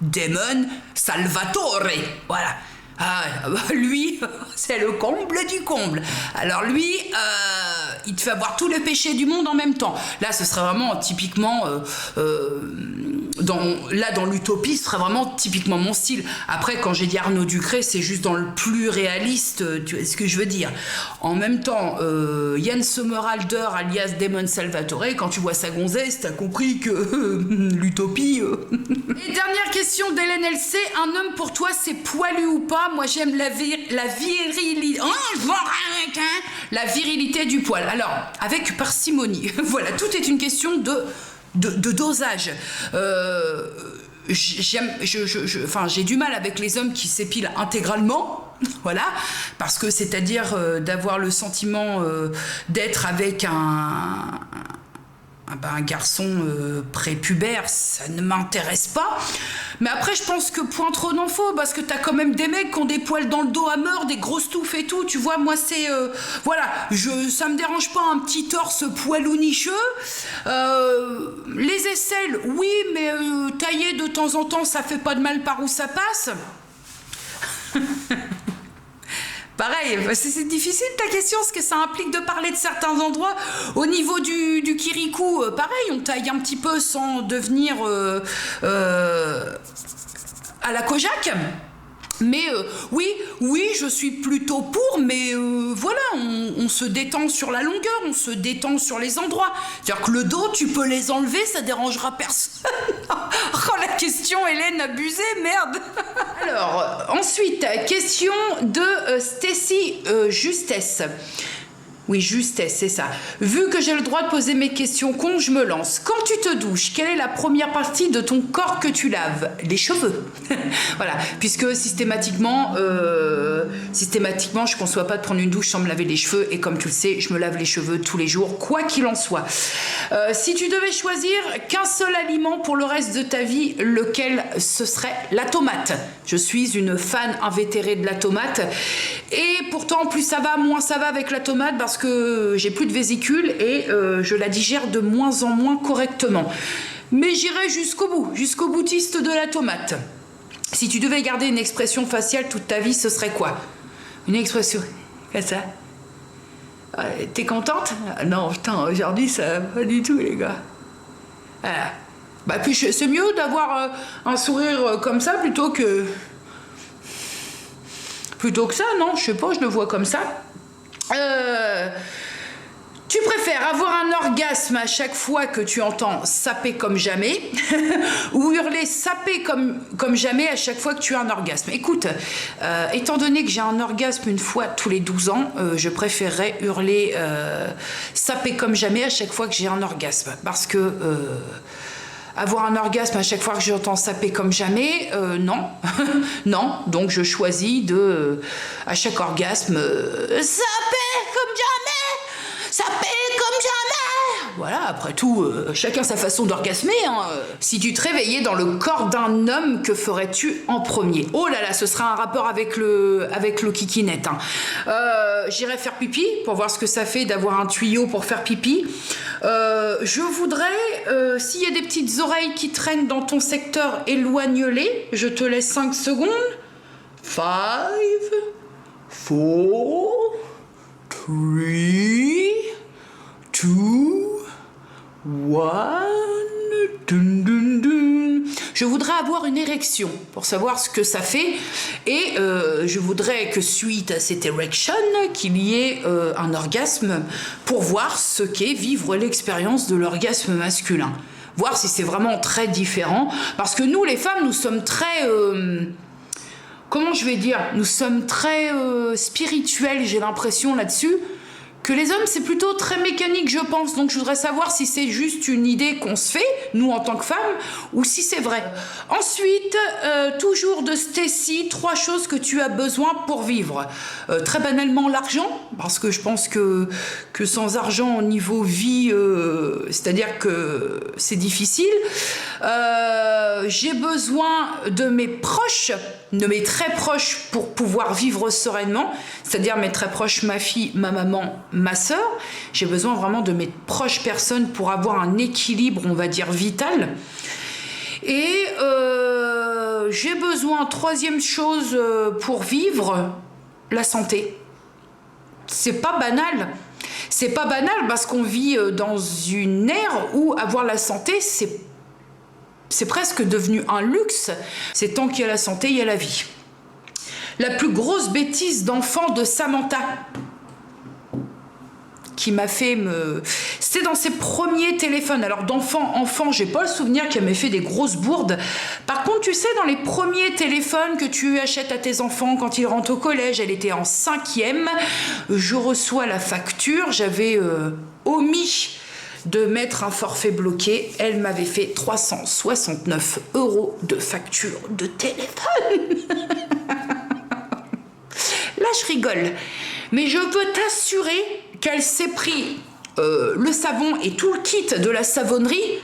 [SPEAKER 1] Damon Salvatore. Voilà. Ah, bah, lui, c'est le comble du comble. Alors lui, il te fait avoir tous les péchés du monde en même temps. Là, ce serait vraiment typiquement... dans l'utopie, ce serait vraiment typiquement mon style. Après, quand j'ai dit Arnaud Ducré, c'est juste dans le plus réaliste, tu vois ce que je veux dire. En même temps, Yann Sommerhalder, alias Damon Salvatore, quand tu vois sa gonzesse, t'as compris que l'utopie... Et dernière question d'Hélène LC, un homme pour toi, c'est poilu ou pas? Moi, j'aime la virilité... la virilité du poil. Alors, avec parcimonie. Voilà, tout est une question de dosage. J'ai du mal avec les hommes qui s'épilent intégralement, voilà, parce que c'est-à-dire d'avoir le sentiment d'être avec un garçon prépubère, ça ne m'intéresse pas. Mais après, je pense que point trop n'en faut, parce que t'as quand même des mecs qui ont des poils dans le dos à mort, des grosses touffes et tout, tu vois, moi c'est... voilà, ça me dérange pas un petit torse poilou nicheux. Les aisselles, oui, mais tailler de temps en temps, ça fait pas de mal par où ça passe. Pareil, c'est difficile ta question, parce que ça implique de parler de certains endroits. Au niveau du kirikou, pareil, on taille un petit peu sans devenir à la Kojak. Mais oui, je suis plutôt pour, mais voilà, on se détend sur la longueur, on se détend sur les endroits. C'est-à-dire que le dos, tu peux les enlever, ça dérangera personne. Oh, la question, Hélène, abusée, merde. Alors, ensuite, question de Stacy Justesse. Oui, justesse, c'est ça. Vu que j'ai le droit de poser mes questions cons, je me lance. Quand tu te douches, quelle est la première partie de ton corps que tu laves? Les cheveux. Voilà, puisque systématiquement, je ne conçois pas de prendre une douche sans me laver les cheveux. Et comme tu le sais, je me lave les cheveux tous les jours, quoi qu'il en soit. Si tu devais choisir qu'un seul aliment pour le reste de ta vie, lequel ce serait? La tomate. Je suis une fan invétérée de la tomate. Et pourtant, plus ça va, moins ça va avec la tomate, parce que j'ai plus de vésicule et je la digère de moins en moins correctement. Mais j'irai jusqu'au boutiste de la tomate. Si tu devais garder une expression faciale toute ta vie, ce serait quoi? Une expression comme ça? T'es contente? Non, putain, aujourd'hui ça va pas du tout, les gars. Voilà. Bah puis c'est mieux d'avoir un sourire comme ça plutôt que ça, non? Je sais pas, je le vois comme ça. Tu préfères avoir un orgasme à chaque fois que tu entends saper comme jamais ou hurler saper comme jamais à chaque fois que tu as un orgasme? Écoute, étant donné que j'ai un orgasme une fois tous les 12 ans, je préférerais hurler saper comme jamais à chaque fois que j'ai un orgasme, parce que avoir un orgasme à chaque fois que j'entends saper comme jamais, non. Non, donc je choisis à chaque orgasme, saper comme jamais, saper comme jamais. Voilà, après tout, chacun sa façon d'orgasmer, hein. Si tu te réveillais dans le corps d'un homme, que ferais-tu en premier? Oh là là, ce sera un rapport avec le kikinette, hein. J'irai faire pipi pour voir ce que ça fait d'avoir un tuyau pour faire pipi. Je voudrais, s'il y a des petites oreilles qui traînent dans ton secteur, éloigne-les. Je te laisse 5 secondes. 5, 4, 3, 2, 1. Dun, dun, dun. Je voudrais avoir une érection pour savoir ce que ça fait, et je voudrais que suite à cette érection, qu'il y ait un orgasme pour voir ce qu'est vivre l'expérience de l'orgasme masculin. Voir si c'est vraiment très différent, parce que nous les femmes, nous sommes très... comment je vais dire? Nous sommes très spirituels, j'ai l'impression là-dessus. Que les hommes, c'est plutôt très mécanique, je pense. Donc, je voudrais savoir si c'est juste une idée qu'on se fait, nous, en tant que femmes, ou si c'est vrai. Ensuite, toujours de Stacy, 3 choses que tu as besoin pour vivre. Très banalement, l'argent, parce que je pense que sans argent, au niveau vie, c'est-à-dire que c'est difficile. J'ai besoin de mes proches, de mes très proches, pour pouvoir vivre sereinement. C'est-à-dire mes très proches, ma fille, ma maman, ma sœur. J'ai besoin vraiment de mes proches personnes pour avoir un équilibre, on va dire, vital. Et j'ai besoin, troisième chose pour vivre, la santé. C'est pas banal. C'est pas banal parce qu'on vit dans une ère où avoir la santé, c'est presque devenu un luxe. C'est tant qu'il y a la santé, il y a la vie. La plus grosse bêtise d'enfant de Samantha qui m'a fait me... C'était dans ses premiers téléphones. Alors enfant, j'ai pas le souvenir qu'elle m'ait fait des grosses bourdes. Par contre, tu sais, dans les premiers téléphones que tu achètes à tes enfants quand ils rentrent au collège, elle était en 5e, je reçois la facture, j'avais omis de mettre un forfait bloqué, elle m'avait fait 369 € de facture de téléphone. Là, je rigole. Mais je peux t'assurer qu'elle s'est pris le savon et tout le kit de la savonnerie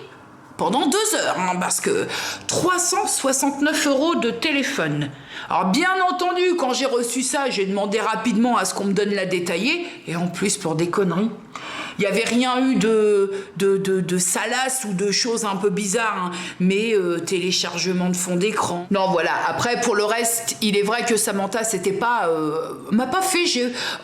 [SPEAKER 1] pendant 2 heures, hein, parce que 369 € de téléphone. Alors bien entendu, quand j'ai reçu ça, j'ai demandé rapidement à ce qu'on me donne la détaillée, et en plus pour des conneries. Il n'y avait rien eu de salace ou de choses un peu bizarres, hein, mais téléchargement de fond d'écran. Non, voilà. Après, pour le reste, il est vrai que Samantha, c'était pas... m'a pas fait...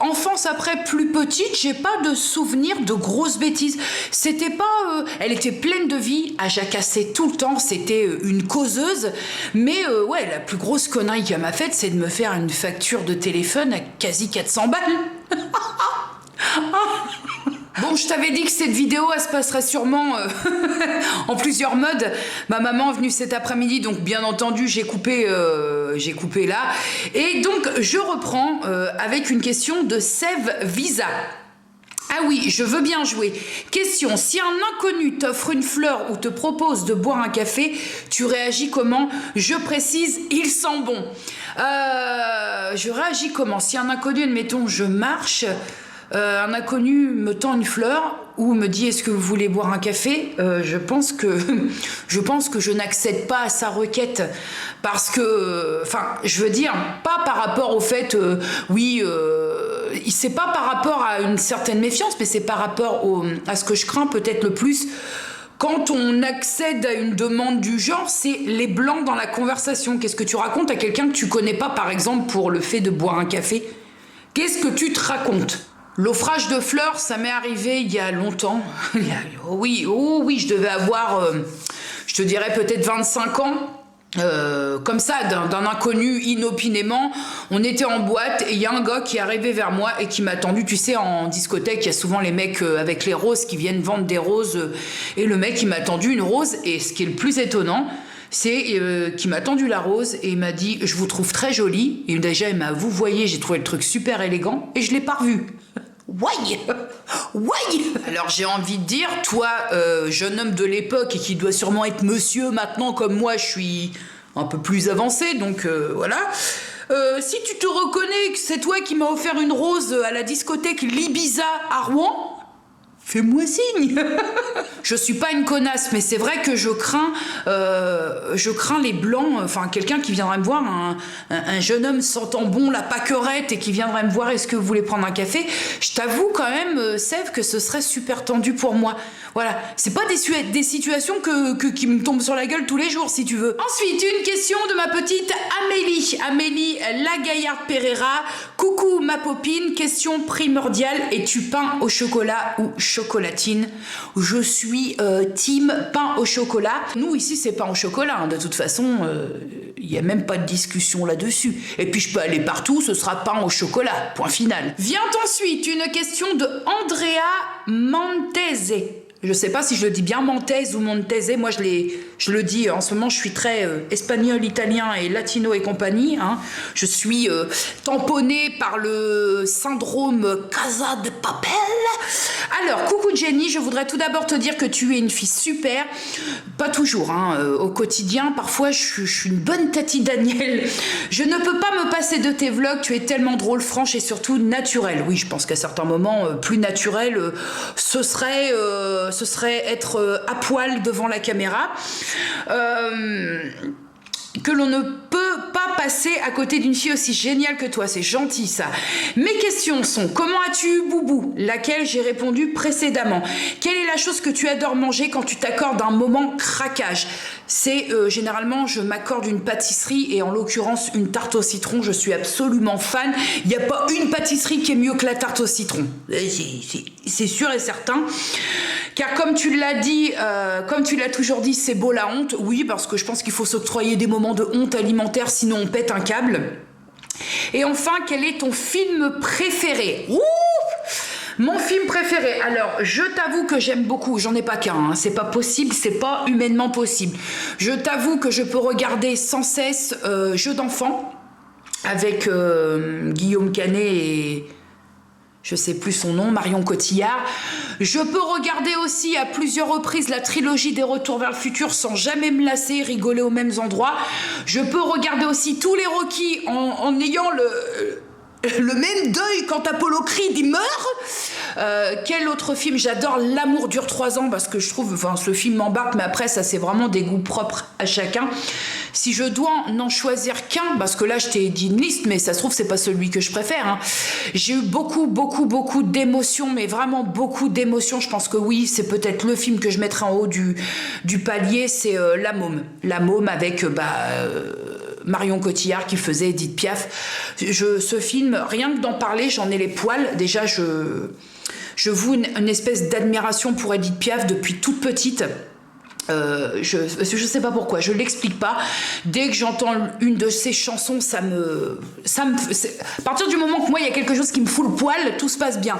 [SPEAKER 1] Enfance après, plus petite, j'ai pas de souvenir de grosses bêtises. C'était pas... elle était pleine de vie, à jacasser tout le temps, c'était une causeuse. Mais ouais, la plus grosse connerie qu'elle m'a faite, c'est de me faire une facture de téléphone à quasi 400 balles. Bon, je t'avais dit que cette vidéo, elle se passerait sûrement en plusieurs modes. Ma maman est venue cet après-midi, donc bien entendu, j'ai coupé là. Et donc, je reprends avec une question de Sève Visa. Ah oui, je veux bien jouer. Question, si un inconnu t'offre une fleur ou te propose de boire un café, tu réagis comment? Je précise, il sent bon. Je réagis comment? Si un inconnu, admettons, je marche... un inconnu me tend une fleur ou me dit est-ce que vous voulez boire un café, je pense que je n'accède pas à sa requête parce que, enfin, je veux dire, pas par rapport au fait, c'est pas par rapport à une certaine méfiance, mais c'est par rapport à ce que je crains peut-être le plus. Quand on accède à une demande du genre, c'est les blancs dans la conversation. Qu'est-ce que tu racontes à quelqu'un que tu connais pas, par exemple, pour le fait de boire un café? Qu'est-ce que tu te racontes? L'offrage de fleurs, ça m'est arrivé il y a longtemps. Oui, je devais avoir, je te dirais peut-être 25 ans. Comme ça, d'un inconnu inopinément, on était en boîte et il y a un gars qui est arrivé vers moi et qui m'a attendu. Tu sais, en discothèque, il y a souvent les mecs avec les roses qui viennent vendre des roses. Et le mec, il m'a tendu une rose. Et ce qui est le plus étonnant, c'est qu'il m'a tendu la rose et il m'a dit « Je vous trouve très jolie ». Et déjà, il m'a vous voyez, j'ai trouvé le truc super élégant et je l'ai pas revu. Ouais. Alors j'ai envie de dire, toi, jeune homme de l'époque et qui doit sûrement être monsieur maintenant, comme moi, je suis un peu plus avancé, donc voilà. Si tu te reconnais que c'est toi qui m'as offert une rose à la discothèque l'Ibiza à Rouen, fais-moi signe. Je suis pas une connasse, mais c'est vrai que je crains les blancs. Enfin, quelqu'un qui viendrait me voir, un jeune homme sentant bon la pâquerette et qui viendrait me voir, est-ce que vous voulez prendre un café? Je t'avoue quand même, Sève, que ce serait super tendu pour moi. Voilà, c'est pas des situations qui me tombent sur la gueule tous les jours, si tu veux. Ensuite, une question de ma petite Amélie Lagaillard-Pereira. Coucou ma popine, question primordiale, es-tu pain au chocolat ou chocolatine? Je suis team pain au chocolat. Nous ici c'est pain au chocolat, hein. De toute façon il n'y a même pas de discussion là-dessus. Et puis je peux aller partout, ce sera pain au chocolat, point final. Vient ensuite une question de Andrea Montese. Je sais pas si je le dis bien Montese ou Montese, moi je le dis, en ce moment je suis très espagnol, italien et latino et compagnie, hein. Je suis tamponnée par le syndrome Casa de Papel. Alors, coucou Jenny, je voudrais tout d'abord te dire que tu es une fille super, pas toujours, hein, au quotidien, parfois je suis une bonne Tati Daniel. Je ne peux pas me passer de tes vlogs, tu es tellement drôle, franche et surtout naturelle. Oui, je pense qu'à certains moments, plus naturel, ce serait être à poil devant la caméra. que l'on ne peut pas passer à côté d'une fille aussi géniale que toi. C'est gentil ça. Mes questions sont: comment as-tu eu Boubou? Laquelle j'ai répondu précédemment. Quelle est la chose que tu adores manger quand tu t'accordes un moment craquage? C'est généralement je m'accorde une pâtisserie et en l'occurrence une tarte au citron. Je suis absolument fan. Il n'y a pas une pâtisserie qui est mieux que la tarte au citron. C'est sûr et certain. Car comme tu l'as dit, comme tu l'as toujours dit, c'est beau la honte. Oui, parce que je pense qu'il faut s'octroyer des moments de honte alimentaire, sinon on pète un câble. Et enfin, quel est ton film préféré? Ouh! Mon film préféré, alors je t'avoue que j'aime beaucoup, j'en ai pas qu'un, hein, c'est pas possible, c'est pas humainement possible. Je t'avoue que je peux regarder sans cesse Jeux d'enfants avec Guillaume Canet et je sais plus son nom, Marion Cotillard. Je peux regarder aussi à plusieurs reprises la trilogie des Retours vers le futur sans jamais me lasser, rigoler aux mêmes endroits. Je peux regarder aussi tous les Rocky en ayant le même deuil quand Apollo Creed il meurt. Quel autre film? J'adore L'amour dure 3 ans parce que je trouve, enfin ce film m'embarque, mais après ça c'est vraiment des goûts propres à chacun. Si je dois n'en choisir qu'un, parce que là je t'ai dit une liste, mais ça se trouve c'est pas celui que je préfère, hein. J'ai eu beaucoup d'émotions, mais vraiment beaucoup d'émotions. Je pense que oui, c'est peut-être le film que je mettrai en haut du palier, c'est La Môme. La Môme avec Marion Cotillard qui faisait Edith Piaf. Ce film, rien que d'en parler, j'en ai les poils. Déjà, je voue une espèce d'admiration pour Edith Piaf depuis toute petite. Je sais pas pourquoi, je l'explique pas. Dès que j'entends une de ses chansons, à partir du moment que moi il y a quelque chose qui me fout le poil, tout se passe bien.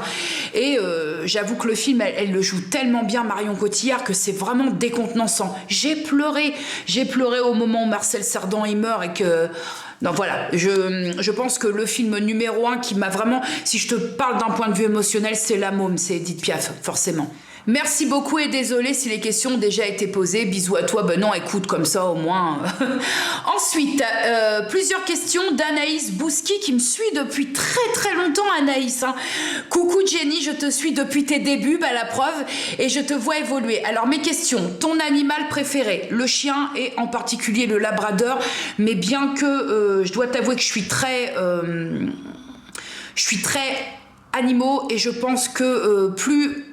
[SPEAKER 1] Et j'avoue que le film, elle le joue tellement bien, Marion Cotillard, que c'est vraiment décontenançant. J'ai pleuré au moment où Marcel Cerdan il meurt et que non, voilà, je pense que le film numéro 1 qui m'a vraiment, si je te parle d'un point de vue émotionnel, c'est La Môme, c'est Edith Piaf, forcément. Merci beaucoup et désolé si les questions ont déjà été posées. Bisous à toi. Ben non, écoute, comme ça au moins. Ensuite, plusieurs questions d'Anaïs Bouski qui me suit depuis très longtemps, Anaïs. Hein. Coucou Jenny, je te suis depuis tes débuts, bah, la preuve, et je te vois évoluer. Alors mes questions, ton animal préféré? Le chien et en particulier le labrador, mais bien que je dois t'avouer que je suis très animaux et je pense que plus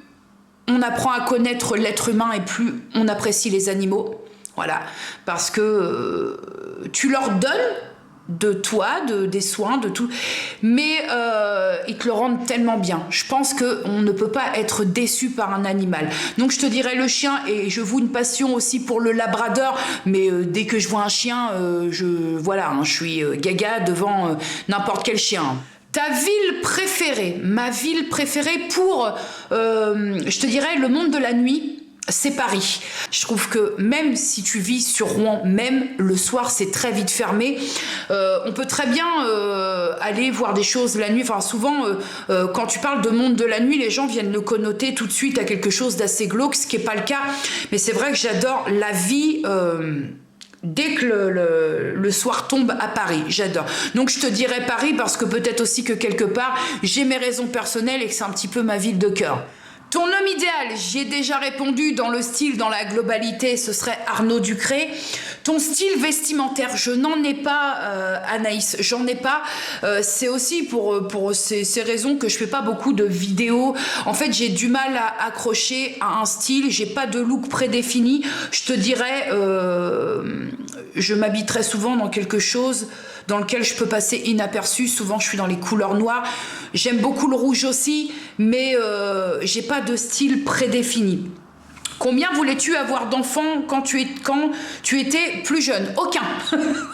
[SPEAKER 1] on apprend à connaître l'être humain et plus on apprécie les animaux. Voilà. Parce que tu leur donnes de toi, des soins, de tout. Mais ils te le rendent tellement bien. Je pense qu'on ne peut pas être déçu par un animal. Donc je te dirais le chien et je voue une passion aussi pour le labrador. Mais dès que je vois un chien, je suis gaga devant n'importe quel chien. Ta ville préférée? Ma ville préférée pour, je te dirais, le monde de la nuit, c'est Paris. Je trouve que même si tu vis sur Rouen, même le soir, c'est très vite fermé. On peut très bien aller voir des choses la nuit. Enfin, souvent, quand tu parles de monde de la nuit, les gens viennent le connoter tout de suite à quelque chose d'assez glauque, ce qui n'est pas le cas. Mais c'est vrai que j'adore la vie... dès que le soir tombe à Paris, j'adore. Donc je te dirais Paris parce que peut-être aussi que quelque part, j'ai mes raisons personnelles et que c'est un petit peu ma ville de cœur. Ton homme idéal, j'y ai déjà répondu dans le style, dans la globalité, ce serait Arnaud Ducré. Ton style vestimentaire, je n'en ai pas, Anaïs, j'en ai pas. C'est aussi pour ces raisons que je fais pas beaucoup de vidéos. En fait, j'ai du mal à accrocher à un style, j'ai pas de look prédéfini. Je te dirais, je m'habille très souvent dans quelque chose dans lequel je peux passer inaperçu. Souvent, je suis dans les couleurs noires. J'aime beaucoup le rouge aussi, mais j'ai pas de style prédéfini. Combien voulais-tu avoir d'enfants quand tu étais plus jeune? Aucun.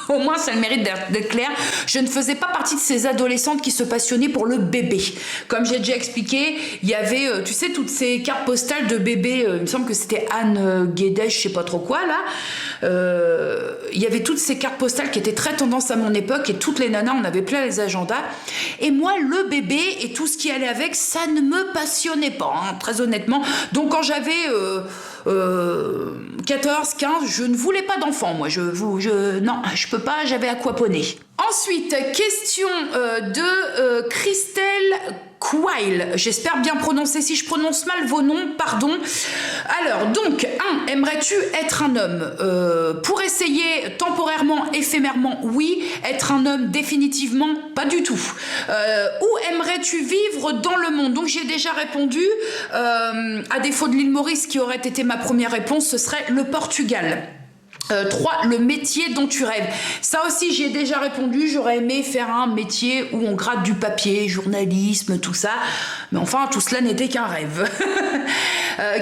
[SPEAKER 1] Au moins, ça a le mérite d'être clair. Je ne faisais pas partie de ces adolescentes qui se passionnaient pour le bébé. Comme j'ai déjà expliqué, il y avait, tu sais, toutes ces cartes postales de bébés. Il me semble que c'était Anne Guédès, je sais pas trop quoi, là. Il y avait toutes ces cartes postales qui étaient très tendance à mon époque et toutes les nanas, on avait plein les agendas. Et moi, le bébé et tout ce qui allait avec, ça ne me passionnait pas, hein, très honnêtement. Donc, quand j'avais... 14, 15, je ne voulais pas d'enfant, moi. Non, je peux pas, j'avais aquaponé. Ensuite, question de Christelle Quail. J'espère bien prononcer. Si je prononce mal vos noms, pardon. Alors, donc, 1. Aimerais-tu être un homme pour essayer temporairement, éphémèrement, oui. Être un homme, définitivement, pas du tout. Où aimerais-tu vivre dans le monde? Donc, j'ai déjà répondu. À défaut de l'île Maurice, qui aurait été ma première réponse, ce serait le Portugal. 3. Le métier dont tu rêves. Ça aussi, j'y ai déjà répondu. J'aurais aimé faire un métier où on gratte du papier, journalisme, tout ça. Mais enfin, tout cela n'était qu'un rêve.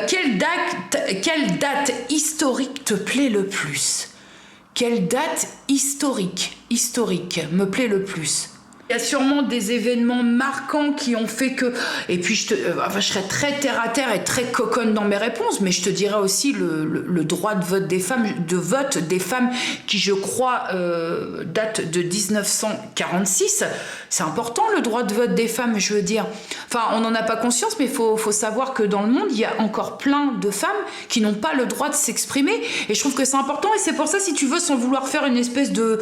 [SPEAKER 1] Quelle date historique te plaît le plus? Quelle date historique me plaît le plus? Il y a sûrement des événements marquants qui ont fait que... Et puis, je serais très terre-à-terre et très coconne dans mes réponses, mais je te dirais aussi le droit de vote des femmes, qui, je crois, date de 1946. C'est important, le droit de vote des femmes, je veux dire. Enfin, on n'en a pas conscience, mais il faut savoir que dans le monde, il y a encore plein de femmes qui n'ont pas le droit de s'exprimer. Et je trouve que c'est important, et c'est pour ça, si tu veux, sans vouloir faire une espèce de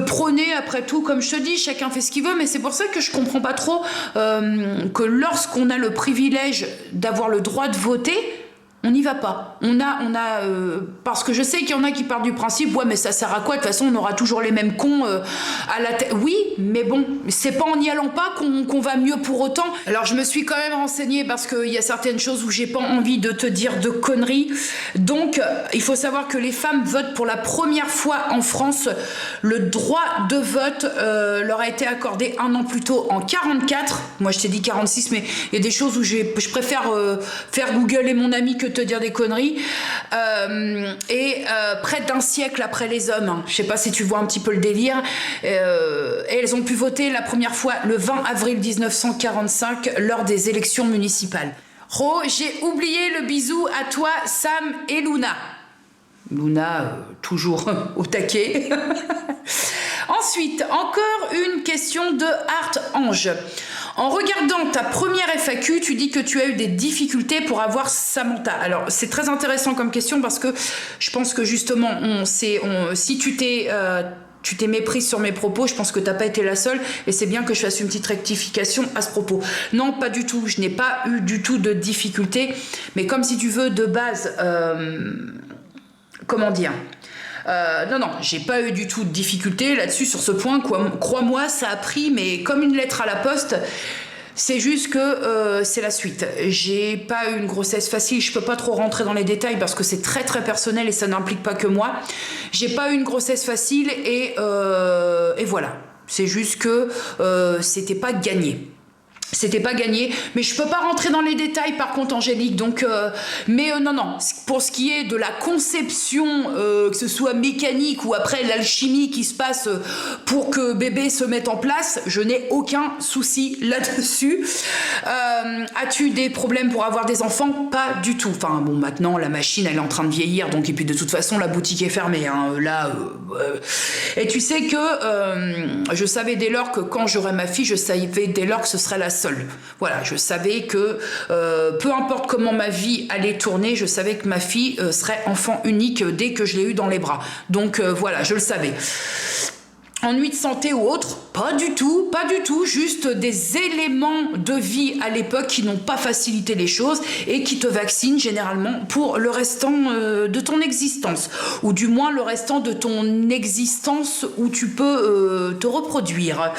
[SPEAKER 1] prôner, après tout, comme je te dis, chacun fait ce qu'il veut, mais c'est pour ça que je comprends pas trop que lorsqu'on a le privilège d'avoir le droit de voter, on n'y va pas. Parce que je sais qu'il y en a qui partent du principe, ouais, mais ça sert à quoi? De toute façon, on aura toujours les mêmes cons à la tête. Oui, mais bon, c'est pas en n'y allant pas qu'on va mieux pour autant. Alors, je me suis quand même renseignée parce qu'il y a certaines choses où j'ai pas envie de te dire de conneries. Donc, il faut savoir que les femmes votent pour la première fois en France. Le droit de vote leur a été accordé 1 an plus tôt, en 44. Moi, je t'ai dit 46, mais il y a des choses où je préfère faire Google et mon ami que te dire des conneries. Près d'un siècle après les hommes, hein, je sais pas si tu vois un petit peu le délire, et elles ont pu voter la première fois le 20 avril 1945 lors des élections municipales. J'ai oublié le bisou à toi, Sam et Luna. Luna, toujours au taquet. Ensuite, encore une question de Art Ange. En regardant ta première FAQ, tu dis que tu as eu des difficultés pour avoir Samantha. Alors, c'est très intéressant comme question parce que je pense que justement, si tu t'es méprise sur mes propos, je pense que t'as pas été la seule et c'est bien que je fasse une petite rectification à ce propos. Non, pas du tout. Je n'ai pas eu du tout de difficultés, mais comme si tu veux, de base, comment dire ? Non, j'ai pas eu du tout de difficulté là-dessus, sur ce point. Crois-moi, ça a pris, mais comme une lettre à la poste. C'est juste que c'est la suite. J'ai pas eu une grossesse facile. Je peux pas trop rentrer dans les détails parce que c'est très très personnel et ça n'implique pas que moi. J'ai pas eu une grossesse facile et voilà. C'est juste que c'était pas gagné. C'était pas gagné, mais je peux pas rentrer dans les détails par contre, Angélique, donc non, pour ce qui est de la conception, que ce soit mécanique ou après l'alchimie qui se passe pour que bébé se mette en place, je n'ai aucun souci là-dessus. As-tu des problèmes pour avoir des enfants? Pas du tout. Enfin bon, maintenant la machine elle est en train de vieillir, donc et puis de toute façon la boutique est fermée, hein, et tu sais que je savais dès lors que quand j'aurais ma fille, je savais dès lors que ce serait la seule. Voilà, je savais que peu importe comment ma vie allait tourner, je savais que ma fille serait enfant unique dès que je l'ai eue dans les bras. Donc voilà, je le savais. Ennui de santé ou autre? Pas du tout, juste des éléments de vie à l'époque qui n'ont pas facilité les choses et qui te vaccinent généralement pour le restant de ton existence, ou du moins le restant de ton existence où tu peux te reproduire.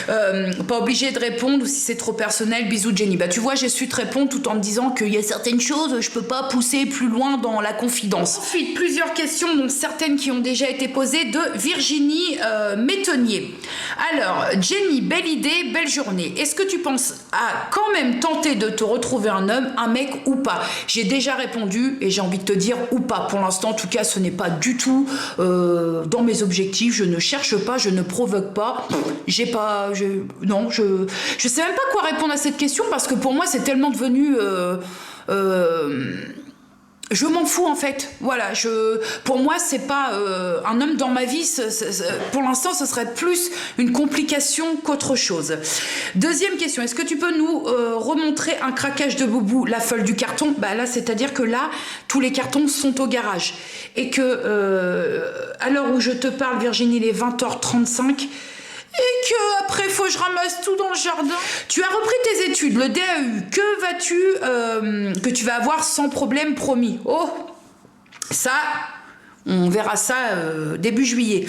[SPEAKER 1] Pas obligé de répondre, ou si c'est trop personnel, bisous Jenny. Bah tu vois, j'ai su te répondre tout en me disant qu'il y a certaines choses, je peux pas pousser plus loin dans la confidence. Ensuite, plusieurs questions, dont certaines qui ont déjà été posées, de Virginie Métonnier. Alors, Jenny, belle idée, belle journée. Est-ce que tu penses à quand même tenter de te retrouver un homme, un mec ou pas? J'ai déjà répondu et j'ai envie de te dire ou pas. Pour l'instant, en tout cas, ce n'est pas du tout dans mes objectifs. Je ne cherche pas, je ne provoque pas. Je sais même pas quoi répondre à cette question parce que pour moi, c'est tellement devenu Je m'en fous en fait, voilà, pour moi c'est pas un homme dans ma vie, pour l'instant ce serait plus une complication qu'autre chose. Deuxième question, est-ce que tu peux nous remontrer un craquage de Boubou, la folle du carton? Bah là, c'est-à-dire que là, tous les cartons sont au garage et que à l'heure où je te parle, Virginie, il est 20h35. Et que après faut que je ramasse tout dans le jardin. Tu as repris tes études, le DAU. Que tu vas avoir sans problème, promis. Oh, ça, on verra ça début juillet.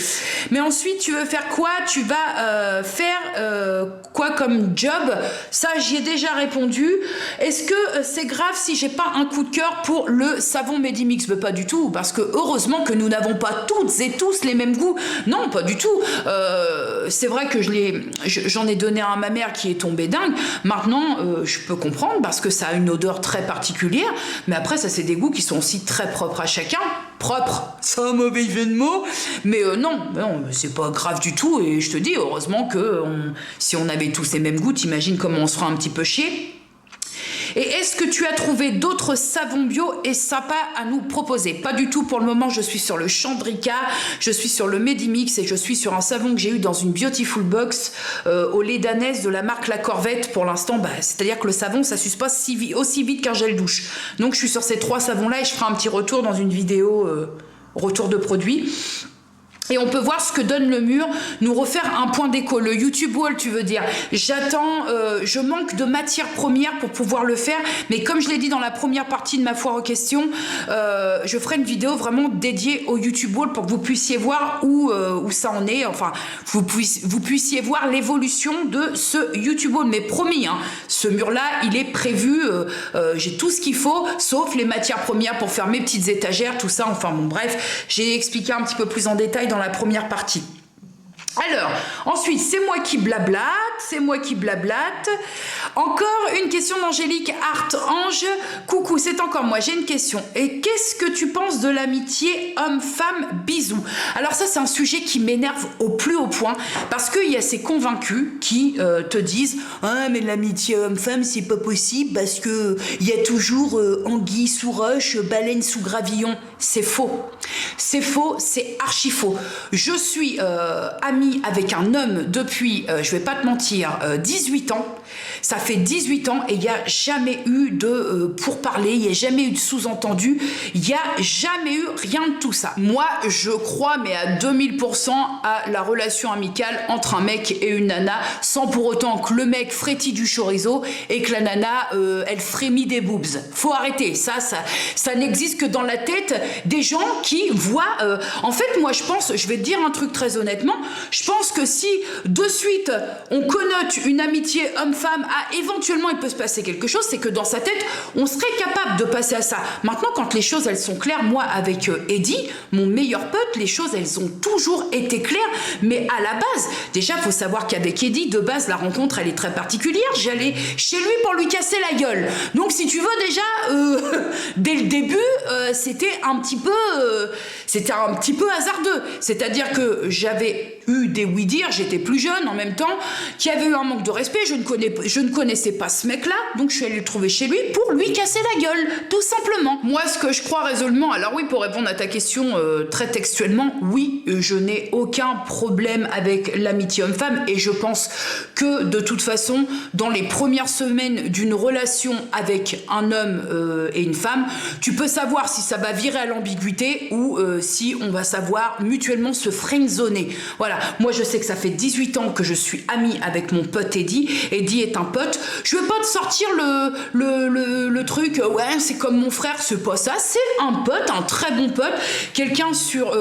[SPEAKER 1] Mais ensuite, tu veux faire quoi? Tu vas faire quoi comme job? Ça, j'y ai déjà répondu. Est-ce que c'est grave si j'ai pas un coup de cœur pour le savon Medimix? Mais pas du tout, parce que heureusement que nous n'avons pas toutes et tous les mêmes goûts. Non, pas du tout. C'est vrai que j'en ai donné un à ma mère qui est tombée dingue. Maintenant, je peux comprendre parce que ça a une odeur très particulière. Mais après, ça, c'est des goûts qui sont aussi très propres à chacun. Propre, c'est un mauvais jeu de mots, mais non, c'est pas grave du tout, et je te dis, heureusement que si on avait tous les mêmes goûts, t'imagines comment on se fera un petit peu chier. Et est-ce que tu as trouvé d'autres savons bio et sympas à nous proposer? Pas du tout pour le moment, je suis sur le Chandrika, je suis sur le Medimix et je suis sur un savon que j'ai eu dans une Beautiful Box au lait d'ânesse de la marque La Corvette pour l'instant. C'est-à-dire que le savon, ça s'use pas aussi vite qu'un gel douche. Donc je suis sur ces 3 savons-là et je ferai un petit retour dans une vidéo retour de produit. Et on peut voir ce que donne le mur, nous refaire un point d'écho, le YouTube Wall, tu veux dire. J'attends, je manque de matière première pour pouvoir le faire, mais comme je l'ai dit dans la première partie de ma foire aux questions, je ferai une vidéo vraiment dédiée au YouTube Wall pour que vous puissiez voir où ça en est, enfin, vous puissiez voir l'évolution de ce YouTube Wall. Mais promis, hein, ce mur-là, il est prévu, j'ai tout ce qu'il faut, sauf les matières premières pour faire mes petites étagères, tout ça, enfin bon, bref, j'ai expliqué un petit peu plus en détail dans la première partie. Alors, ensuite, c'est moi qui blablate. Encore une question d'Angélique Hart Ange. Coucou, c'est encore moi, j'ai une question. Et qu'est-ce que tu penses de l'amitié homme-femme? Bisous. Alors ça, c'est un sujet qui m'énerve au plus haut point, parce qu'il y a ces convaincus qui te disent « Ah, mais l'amitié homme-femme, c'est pas possible, parce que il y a toujours anguille sous roche, baleine sous gravillon. » C'est faux. C'est faux, c'est archi faux. Je suis amie avec un homme depuis, je vais pas te mentir, 18 ans. Ça fait 18 ans et il n'y a jamais eu de pourparler, il n'y a jamais eu de sous-entendu, il n'y a jamais eu rien de tout ça. Moi, je crois, mais à 2000% à la relation amicale entre un mec et une nana, sans pour autant que le mec frétille du chorizo et que la nana, elle frémit des boobs. Faut arrêter, ça n'existe que dans la tête des gens qui voient... en fait, moi, je pense, je vais te dire un truc très honnêtement, je pense que si de suite on connote une amitié homme-femme à éventuellement il peut se passer quelque chose, c'est que dans sa tête on serait capable de passer à ça. Maintenant, quand les choses elles sont claires, moi avec Eddie, mon meilleur pote, les choses elles ont toujours été claires, mais à la base, déjà faut savoir qu'avec Eddie, de base la rencontre elle est très particulière, j'allais chez lui pour lui casser la gueule. Donc si tu veux déjà, dès le début, c'était un petit peu hasardeux. C'est-à-dire que j'avais eu des oui-dire, j'étais plus jeune en même temps, qui avait eu un manque de respect, je ne connaissais pas ce mec-là, donc je suis allée le trouver chez lui pour lui casser la gueule, tout simplement. Moi, ce que je crois résolument, alors oui, pour répondre à ta question très textuellement, oui, je n'ai aucun problème avec l'amitié homme-femme, et je pense que de toute façon, dans les premières semaines d'une relation avec un homme et une femme, tu peux savoir si ça va virer à l'ambiguïté ou si on va savoir mutuellement se friendzoner. Voilà, moi je sais que ça fait 18 ans que je suis amie avec mon pote Eddie. Eddie est un pote. Je veux pas te sortir le truc, ouais, c'est comme mon frère, c'est pas ça. C'est un pote, un très bon pote, quelqu'un sur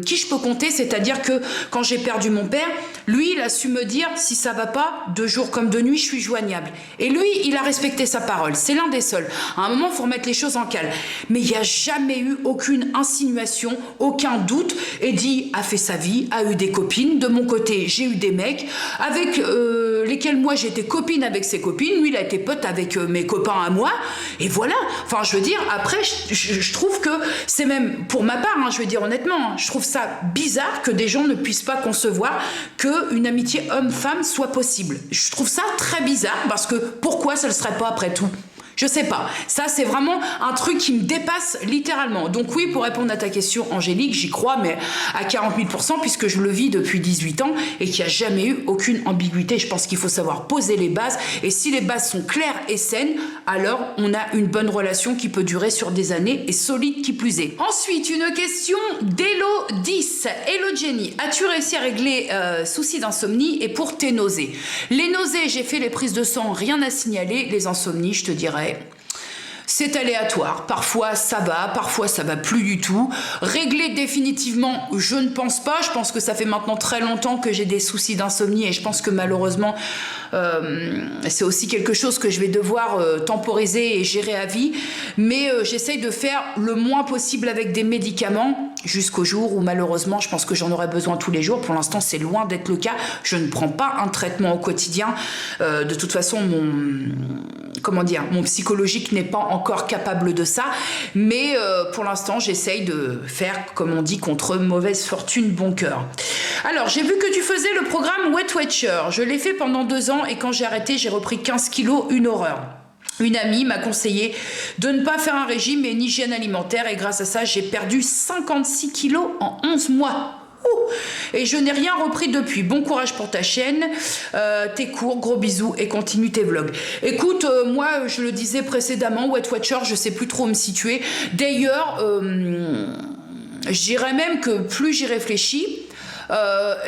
[SPEAKER 1] qui je peux compter, c'est-à-dire que quand j'ai perdu mon père, lui, il a su me dire, si ça va pas, de jour comme de nuit, je suis joignable. Et lui, il a respecté sa parole. C'est l'un des seuls. À un moment, il faut remettre les choses en calme. Mais il n'y a jamais eu aucune insinuation, aucun doute. Eddie a fait sa vie, a eu des copines. De mon côté, j'ai eu des mecs avec lesquels moi, j'étais copine avec ses copines. Lui, il a été pote avec mes copains à moi. Et voilà. Enfin, je veux dire, après, je trouve que c'est même, pour ma part, hein, je vais dire honnêtement, hein, je trouve ça bizarre que des gens ne puissent pas concevoir qu'une amitié homme-femme soit possible. Je trouve ça très bizarre parce que pourquoi ça ne le serait pas après tout ? Je sais pas. Ça, c'est vraiment un truc qui me dépasse littéralement. Donc oui, pour répondre à ta question, Angélique, j'y crois, mais à 40 000 %, puisque je le vis depuis 18 ans et qu'il n'y a jamais eu aucune ambiguïté. Je pense qu'il faut savoir poser les bases. Et si les bases sont claires et saines, alors on a une bonne relation qui peut durer sur des années et solide qui plus est. Ensuite, une question d'Elo 10. Hello Jenny, as-tu réussi à régler soucis d'insomnie et pour tes nausées? Les nausées, j'ai fait les prises de sang, rien à signaler. Les insomnies, je te dirais, c'est aléatoire. Parfois ça va plus du tout. Régler définitivement, je ne pense pas. Je pense que ça fait maintenant très longtemps que j'ai des soucis d'insomnie et je pense que malheureusement, c'est aussi quelque chose que je vais devoir temporiser et gérer à vie. Mais j'essaye de faire le moins possible avec des médicaments jusqu'au jour où malheureusement, je pense que j'en aurai besoin tous les jours. Pour l'instant, c'est loin d'être le cas. Je ne prends pas un traitement au quotidien. De toute façon, mon psychologique n'est pas encore capable de ça, mais pour l'instant j'essaye de faire, comme on dit, contre mauvaise fortune bon cœur. Alors j'ai vu que tu faisais le programme Weight Watcher, je l'ai fait pendant 2 ans et quand j'ai arrêté j'ai repris 15 kilos, une horreur. Une amie m'a conseillé de ne pas faire un régime et une hygiène alimentaire et grâce à ça j'ai perdu 56 kilos en 11 mois. Et je n'ai rien repris depuis. Bon courage pour ta chaîne, tes cours, gros bisous et continue tes vlogs. Écoute, moi je le disais précédemment, Weight Watcher, je sais plus trop où me situer. D'ailleurs, je dirais même que plus j'y réfléchis,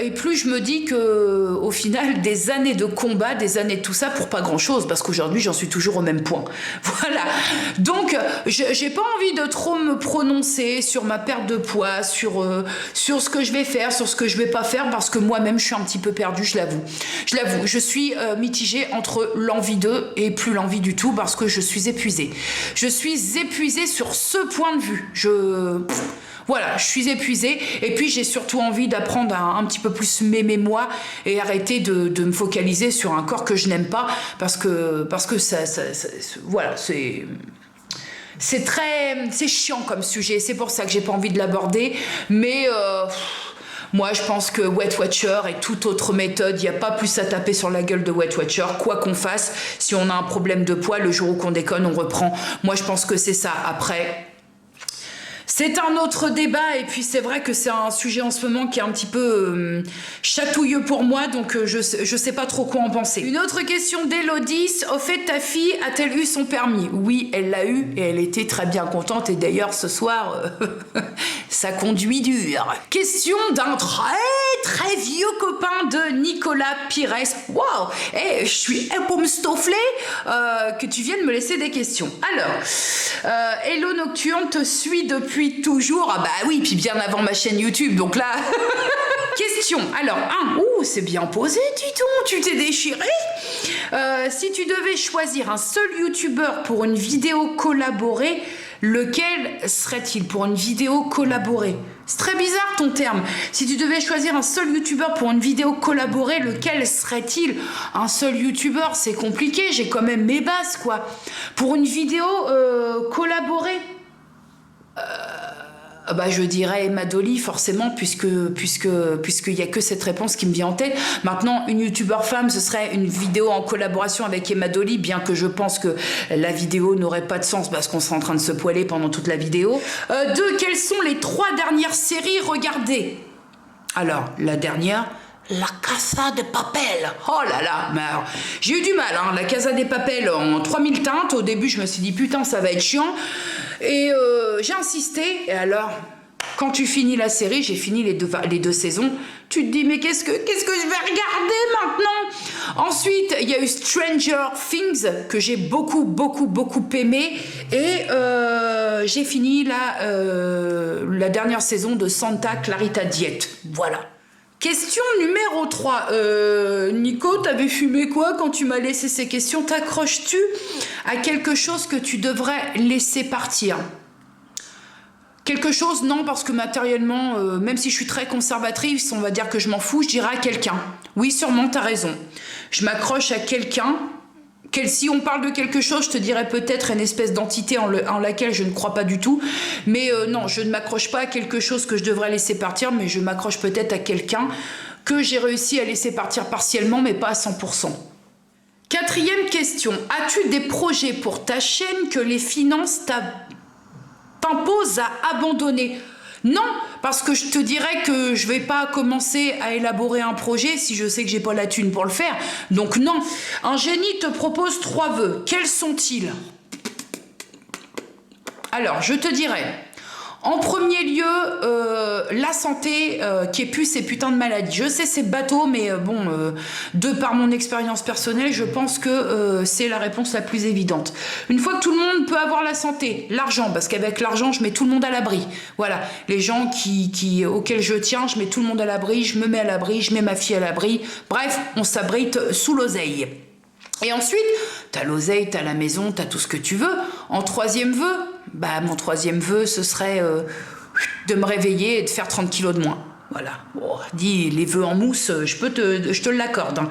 [SPEAKER 1] et plus je me dis que au final des années de combat, des années de tout ça pour pas grand chose, parce qu'aujourd'hui j'en suis toujours au même point. Voilà. Donc j'ai pas envie de trop me prononcer sur ma perte de poids, sur ce que je vais faire, sur ce que je vais pas faire, parce que moi-même je suis un petit peu perdue, je l'avoue. Je suis mitigée entre l'envie d'eux et plus l'envie du tout, parce que je suis épuisée. Je suis épuisée sur ce point de vue. Voilà, je suis épuisée et puis j'ai surtout envie d'apprendre à un petit peu plus m'aimer moi et arrêter de me focaliser sur un corps que je n'aime pas parce que ça voilà, c'est chiant comme sujet, c'est pour ça que j'ai pas envie de l'aborder, mais moi, je pense que Weight Watcher et toute autre méthode, il n'y a pas plus à taper sur la gueule de Weight Watcher. Quoi qu'on fasse, si on a un problème de poids, le jour où qu'on déconne, on reprend. Moi, je pense que c'est ça. Après, c'est un autre débat et puis c'est vrai que c'est un sujet en ce moment qui est un petit peu chatouilleux pour moi, donc je sais pas trop quoi en penser. Une autre question d'Élodie. Au fait, ta fille a-t-elle eu son permis? Oui, elle l'a eu et elle était très bien contente et d'ailleurs ce soir, ça conduit dur. Question d'un très vieux copain de Nicolas Pires. Waouh, je suis époustouflée que tu viennes me laisser des questions. Alors, Hello Nocturne te suit depuis toujours. Ah bah oui, puis bien avant ma chaîne YouTube, donc là... Question, alors, c'est bien posé, dis donc, tu t'es déchiré. Si tu devais choisir un seul youtubeur pour une vidéo collaborée, lequel serait-il pour une vidéo collaborée? C'est très bizarre ton terme. Si tu devais choisir un seul youtubeur pour une vidéo collaborée, lequel serait-il? Un seul youtubeur, c'est compliqué, j'ai quand même mes bases, quoi. Pour une vidéo collaborée, bah je dirais Emma Dolly forcément puisqu'il y a que cette réponse qui me vient en tête. Maintenant, une youtubeur femme, ce serait une vidéo en collaboration avec Emma Dolly, bien que je pense que la vidéo n'aurait pas de sens parce qu'on sera en train de se poiler pendant toute la vidéo. 2. Quelles sont les 3 dernières séries regardées? Alors, la dernière, La Casa de Papel. Oh là là, mais alors, j'ai eu du mal, hein. La Casa de Papel en 3000 teintes. Au début, je me suis dit, putain, ça va être chiant. Et j'ai insisté. Et alors, quand tu finis la série, j'ai fini les deux saisons, tu te dis, mais qu'est-ce que je vais regarder maintenant? Ensuite, il y a eu Stranger Things, que j'ai beaucoup aimé. Et j'ai fini la dernière saison de Santa Clarita Diet. Voilà. Question numéro 3. Nico, t'avais fumé quoi quand tu m'as laissé ces questions? T'accroches-tu à quelque chose que tu devrais laisser partir? Quelque chose, non, parce que matériellement, même si je suis très conservatrice, on va dire que je m'en fous, je dirais à quelqu'un. Oui, sûrement, t'as raison. Je m'accroche à quelqu'un. Si on parle de quelque chose, je te dirais peut-être une espèce d'entité en laquelle je ne crois pas du tout. Mais non, je ne m'accroche pas à quelque chose que je devrais laisser partir, mais je m'accroche peut-être à quelqu'un que j'ai réussi à laisser partir partiellement, mais pas à 100%. 4e question. As-tu des projets pour ta chaîne que les finances t'imposent à abandonner? Non, parce que je te dirais que je vais pas commencer à élaborer un projet si je sais que j'ai pas la thune pour le faire. Donc non. Un génie te propose 3 vœux. Quels sont-ils? Alors, je te dirais... En premier lieu, la santé qui est plus ces putains de maladies. Je sais, c'est bateau, mais bon, de par mon expérience personnelle, je pense que c'est la réponse la plus évidente. Une fois que tout le monde peut avoir la santé, l'argent, parce qu'avec l'argent, je mets tout le monde à l'abri. Voilà, les gens auxquels je tiens, je mets tout le monde à l'abri, je me mets à l'abri, je mets ma fille à l'abri. Bref, on s'abrite sous l'oseille. Et ensuite, t'as l'oseille, t'as la maison, t'as tout ce que tu veux. En 3e vœu, bah mon 3e vœu, ce serait de me réveiller et de faire 30 kilos de moins. Voilà. Oh, dis, les vœux en mousse, je te l'accorde. Hein.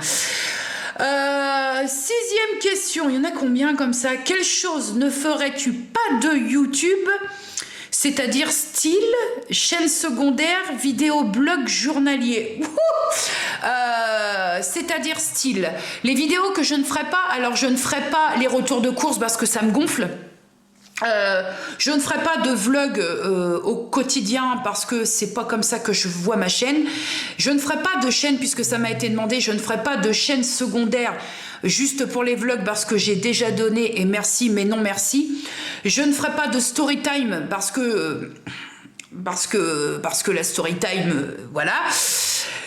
[SPEAKER 1] 6e question, il y en a combien comme ça? Quelle chose ne ferais-tu pas de YouTube? C'est-à-dire style, chaîne secondaire, vidéo, blog journalier. C'est-à-dire style. Les vidéos que je ne ferai pas, alors je ne ferai pas les retours de course parce que ça me gonfle. Je ne ferai pas de vlog au quotidien parce que c'est pas comme ça que je vois ma chaîne. Je ne ferai pas de chaîne puisque ça m'a été demandé. Je ne ferai pas de chaîne secondaire juste pour les vlogs parce que j'ai déjà donné et merci mais non merci. Je ne ferai pas de story time parce que la story time, voilà.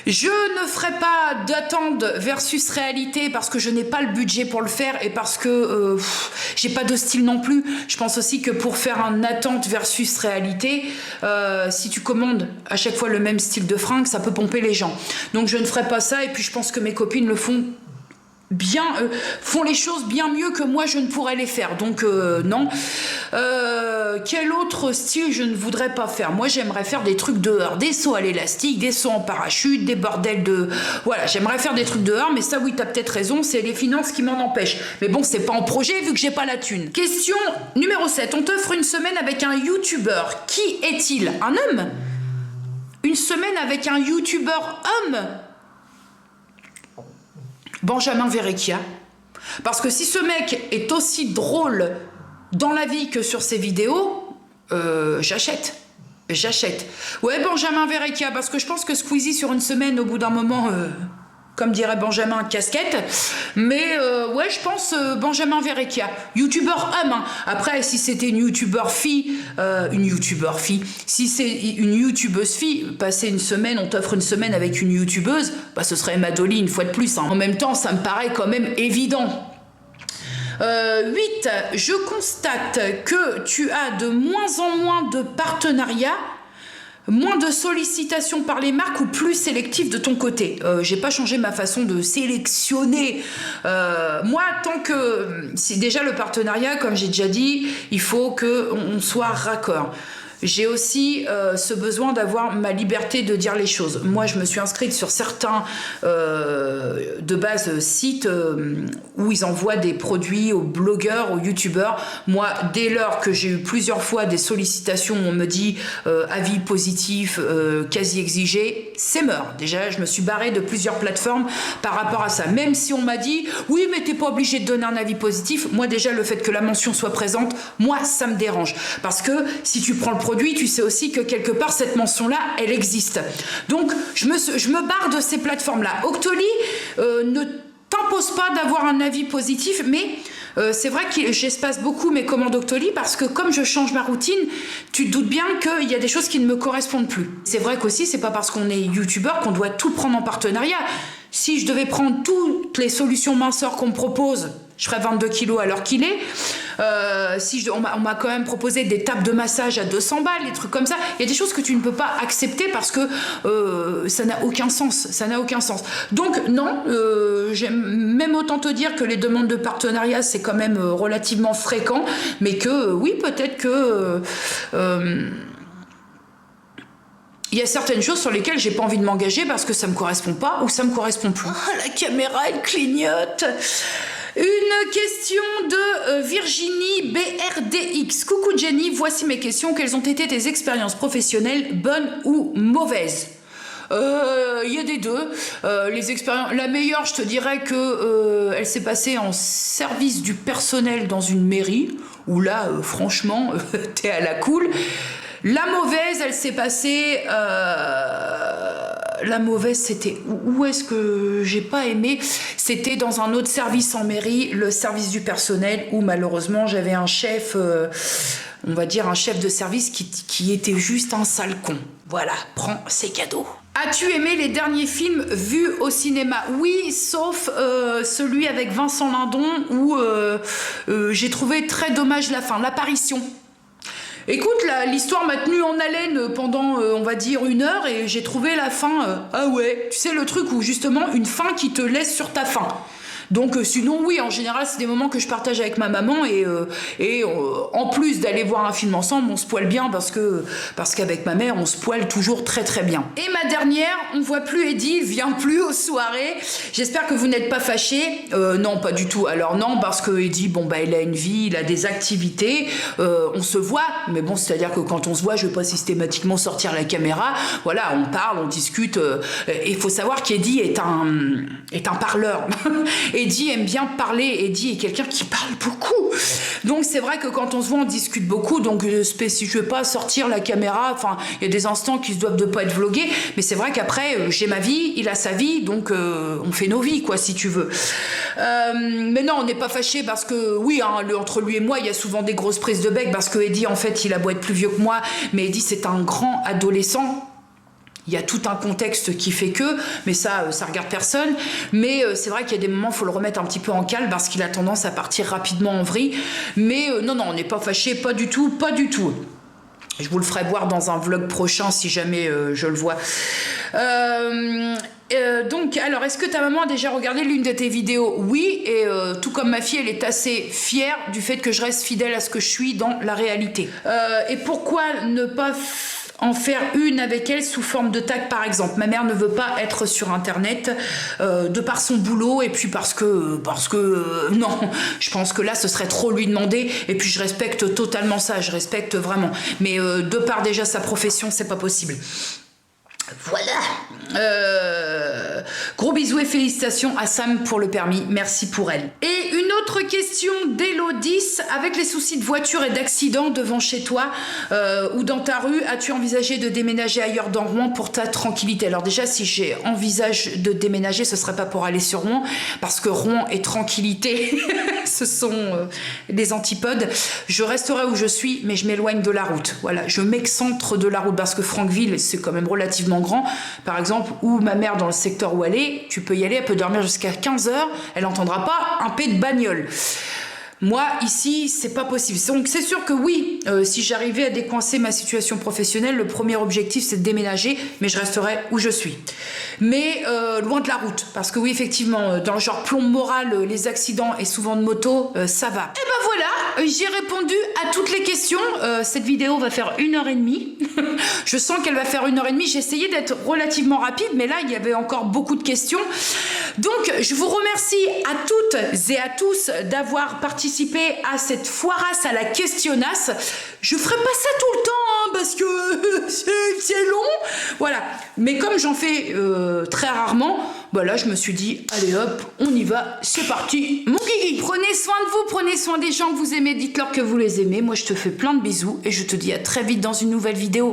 [SPEAKER 1] Je ne ferai pas d'attente versus réalité parce que je n'ai pas le budget pour le faire et parce que j'ai pas de style non plus. Je pense aussi que pour faire un attente versus réalité, si tu commandes à chaque fois le même style de fringue, ça peut pomper les gens. Donc je ne ferai pas ça et puis je pense que mes copines le font bien, font les choses bien mieux que moi je ne pourrais les faire, donc non. Quel autre style je ne voudrais pas faire? Moi j'aimerais faire des trucs dehors, des sauts à l'élastique, des sauts en parachute, des bordels de... Voilà, j'aimerais faire des trucs dehors, mais ça oui t'as peut-être raison, c'est les finances qui m'en empêchent. Mais bon, c'est pas en projet vu que j'ai pas la thune. Question numéro 7, on t'offre une semaine avec un youtubeur. Qui est-il? Un homme? Une semaine avec un youtubeur homme? Benjamin Verrecchia. Parce que si ce mec est aussi drôle dans la vie que sur ses vidéos, j'achète. Ouais, Benjamin Verrecchia, parce que je pense que Squeezie sur une semaine, au bout d'un moment, comme dirait Benjamin, casquette. Mais ouais, je pense Benjamin Verrecchia. Youtubeur homme. Hein. Après, si c'était une youtubeur fille, si c'est une youtubeuse fille, passer une semaine, on t'offre une semaine avec une youtubeuse, bah, ce serait Madoli une fois de plus. Hein. En même temps, ça me paraît quand même évident. 8. Je constate que tu as de moins en moins de partenariats, moins de sollicitations par les marques ou plus sélectif de ton côté. J'ai pas changé ma façon de sélectionner. Moi, tant que... C'est déjà le partenariat, comme j'ai déjà dit, il faut qu'on soit raccord. J'ai aussi ce besoin d'avoir ma liberté de dire les choses. Moi, je me suis inscrite sur certains de base sites où ils envoient des produits aux blogueurs, aux youtubeurs. Moi, dès lors que j'ai eu plusieurs fois des sollicitations où on me dit avis positif, quasi exigé, c'est mort. Déjà, je me suis barrée de plusieurs plateformes par rapport à ça. Même si on m'a dit oui, mais t'es pas obligé de donner un avis positif. Moi, déjà, le fait que la mention soit présente, moi, ça me dérange. Parce que si tu prends le produit, tu sais aussi que quelque part cette mention-là, elle existe. Donc, je me barre de ces plateformes-là. Octoly ne t'impose pas d'avoir un avis positif, mais c'est vrai que j'espace beaucoup mes commandes Octoly parce que comme je change ma routine, tu te doutes bien qu'il y a des choses qui ne me correspondent plus. C'est vrai qu'aussi, c'est pas parce qu'on est youtubeur qu'on doit tout prendre en partenariat. Si je devais prendre toutes les solutions minceurs qu'on me propose, je ferais 22 kilos à l'heure qu'il est. On m'a quand même proposé des tables de massage à 200 balles, des trucs comme ça. Il y a des choses que tu ne peux pas accepter parce que ça n'a aucun sens. Ça n'a aucun sens. Donc non, j'aime même autant te dire que les demandes de partenariat, c'est quand même relativement fréquent, mais que oui, peut-être que... il y a certaines choses sur lesquelles j'ai pas envie de m'engager parce que ça me correspond pas ou ça me correspond plus. Oh, la caméra, elle clignote. Une question de Virginie BRDX. Coucou Jenny, voici mes questions. Quelles ont été tes expériences professionnelles, bonnes ou mauvaises? Il y a des deux. Les expériences. La meilleure, je te dirais que elle s'est passée en service du personnel dans une mairie, où là, franchement, t'es à la cool. La mauvaise, elle s'est passée. La mauvaise, c'était où est-ce que j'ai pas aimé? C'était dans un autre service en mairie, le service du personnel, où malheureusement j'avais un chef, on va dire un chef de service qui était juste un sale con. Voilà, prends, c'est cadeau. As-tu aimé les derniers films vus au cinéma? Oui, sauf celui avec Vincent Lindon où j'ai trouvé très dommage la fin, l'apparition. Écoute, l'histoire m'a tenue en haleine pendant, on va dire, 1 heure et j'ai trouvé la fin, ah ouais, tu sais le truc où justement une fin qui te laisse sur ta faim. Donc sinon oui, en général c'est des moments que je partage avec ma maman et en plus d'aller voir un film ensemble, on se poile bien parce qu'avec ma mère on se poile toujours très très bien. Et ma dernière, on voit plus Eddie, vient plus aux soirées. J'espère que vous n'êtes pas fâchés. Non, pas du tout. Alors non, parce que Eddie, bon bah il a une vie, il a des activités, on se voit, mais bon c'est à dire que quand on se voit, je vais pas systématiquement sortir la caméra. Voilà, on parle, on discute. Et il faut savoir qu'Eddie est un parleur. Eddie aime bien parler, Eddie est quelqu'un qui parle beaucoup. Donc c'est vrai que quand on se voit, on discute beaucoup. Donc si je ne vais pas sortir la caméra, enfin il y a des instants qui se doivent de pas être vlogués, mais c'est vrai qu'après j'ai ma vie, il a sa vie, donc on fait nos vies quoi si tu veux. Mais non, on n'est pas fâchés parce que oui, hein, entre lui et moi, il y a souvent des grosses prises de bec parce que Eddie en fait il a beau être plus vieux que moi, mais Eddie c'est un grand adolescent. Il y a tout un contexte qui fait que, mais ça regarde personne. Mais c'est vrai qu'il y a des moments, il faut le remettre un petit peu en cale parce qu'il a tendance à partir rapidement en vrille. Mais non, on n'est pas fâchés, pas du tout, pas du tout. Je vous le ferai voir dans un vlog prochain si jamais je le vois. Donc, alors, est-ce que ta maman a déjà regardé l'une de tes vidéos? Oui, et tout comme ma fille, elle est assez fière du fait que je reste fidèle à ce que je suis dans la réalité. Et pourquoi ne pas en faire une avec elle sous forme de tag par exemple? Ma mère ne veut pas être sur internet de par son boulot et puis parce que non, je pense que là ce serait trop lui demander et puis je respecte totalement ça, je respecte vraiment, mais de par déjà sa profession c'est pas possible. Voilà. Gros bisous et félicitations à Sam pour le permis. Merci pour elle. Et une autre question d'Élodie. Avec les soucis de voiture et d'accident devant chez toi ou dans ta rue, as-tu envisagé de déménager ailleurs dans Rouen pour ta tranquillité? Alors déjà, si j'ai envisage de déménager, ce serait pas pour aller sur Rouen parce que Rouen et tranquillité, ce sont des antipodes. Je resterai où je suis, mais je m'éloigne de la route. Voilà, je m'excentre de la route parce que Franqueville, c'est quand même relativement grand. Par exemple, où ma mère, dans le secteur où elle est, tu peux y aller, elle peut dormir jusqu'à 15h, elle n'entendra pas un P de bagnole. Moi, ici, c'est pas possible. Donc, c'est sûr que oui, si j'arrivais à décoincer ma situation professionnelle, le premier objectif, c'est de déménager, mais je resterai où je suis. Mais loin de la route, parce que oui, effectivement, dans le genre plombe morale, les accidents et souvent de moto, ça va. Et ben voilà, j'ai répondu à toutes les questions. Cette vidéo va faire 1h30. Je sens qu'elle va faire 1h30. J'ai essayé d'être relativement rapide, mais là, il y avait encore beaucoup de questions. Donc, je vous remercie à toutes et à tous d'avoir participé à cette foirasse à la questionnasse. Je ferai pas ça tout le temps, hein, parce que c'est long. Voilà. Mais comme j'en fais très rarement, bah là, je me suis dit, allez hop, on y va, c'est parti, mon guigui. Prenez soin de vous, prenez soin des gens que vous aimez, dites-leur que vous les aimez. Moi, je te fais plein de bisous et je te dis à très vite dans une nouvelle vidéo.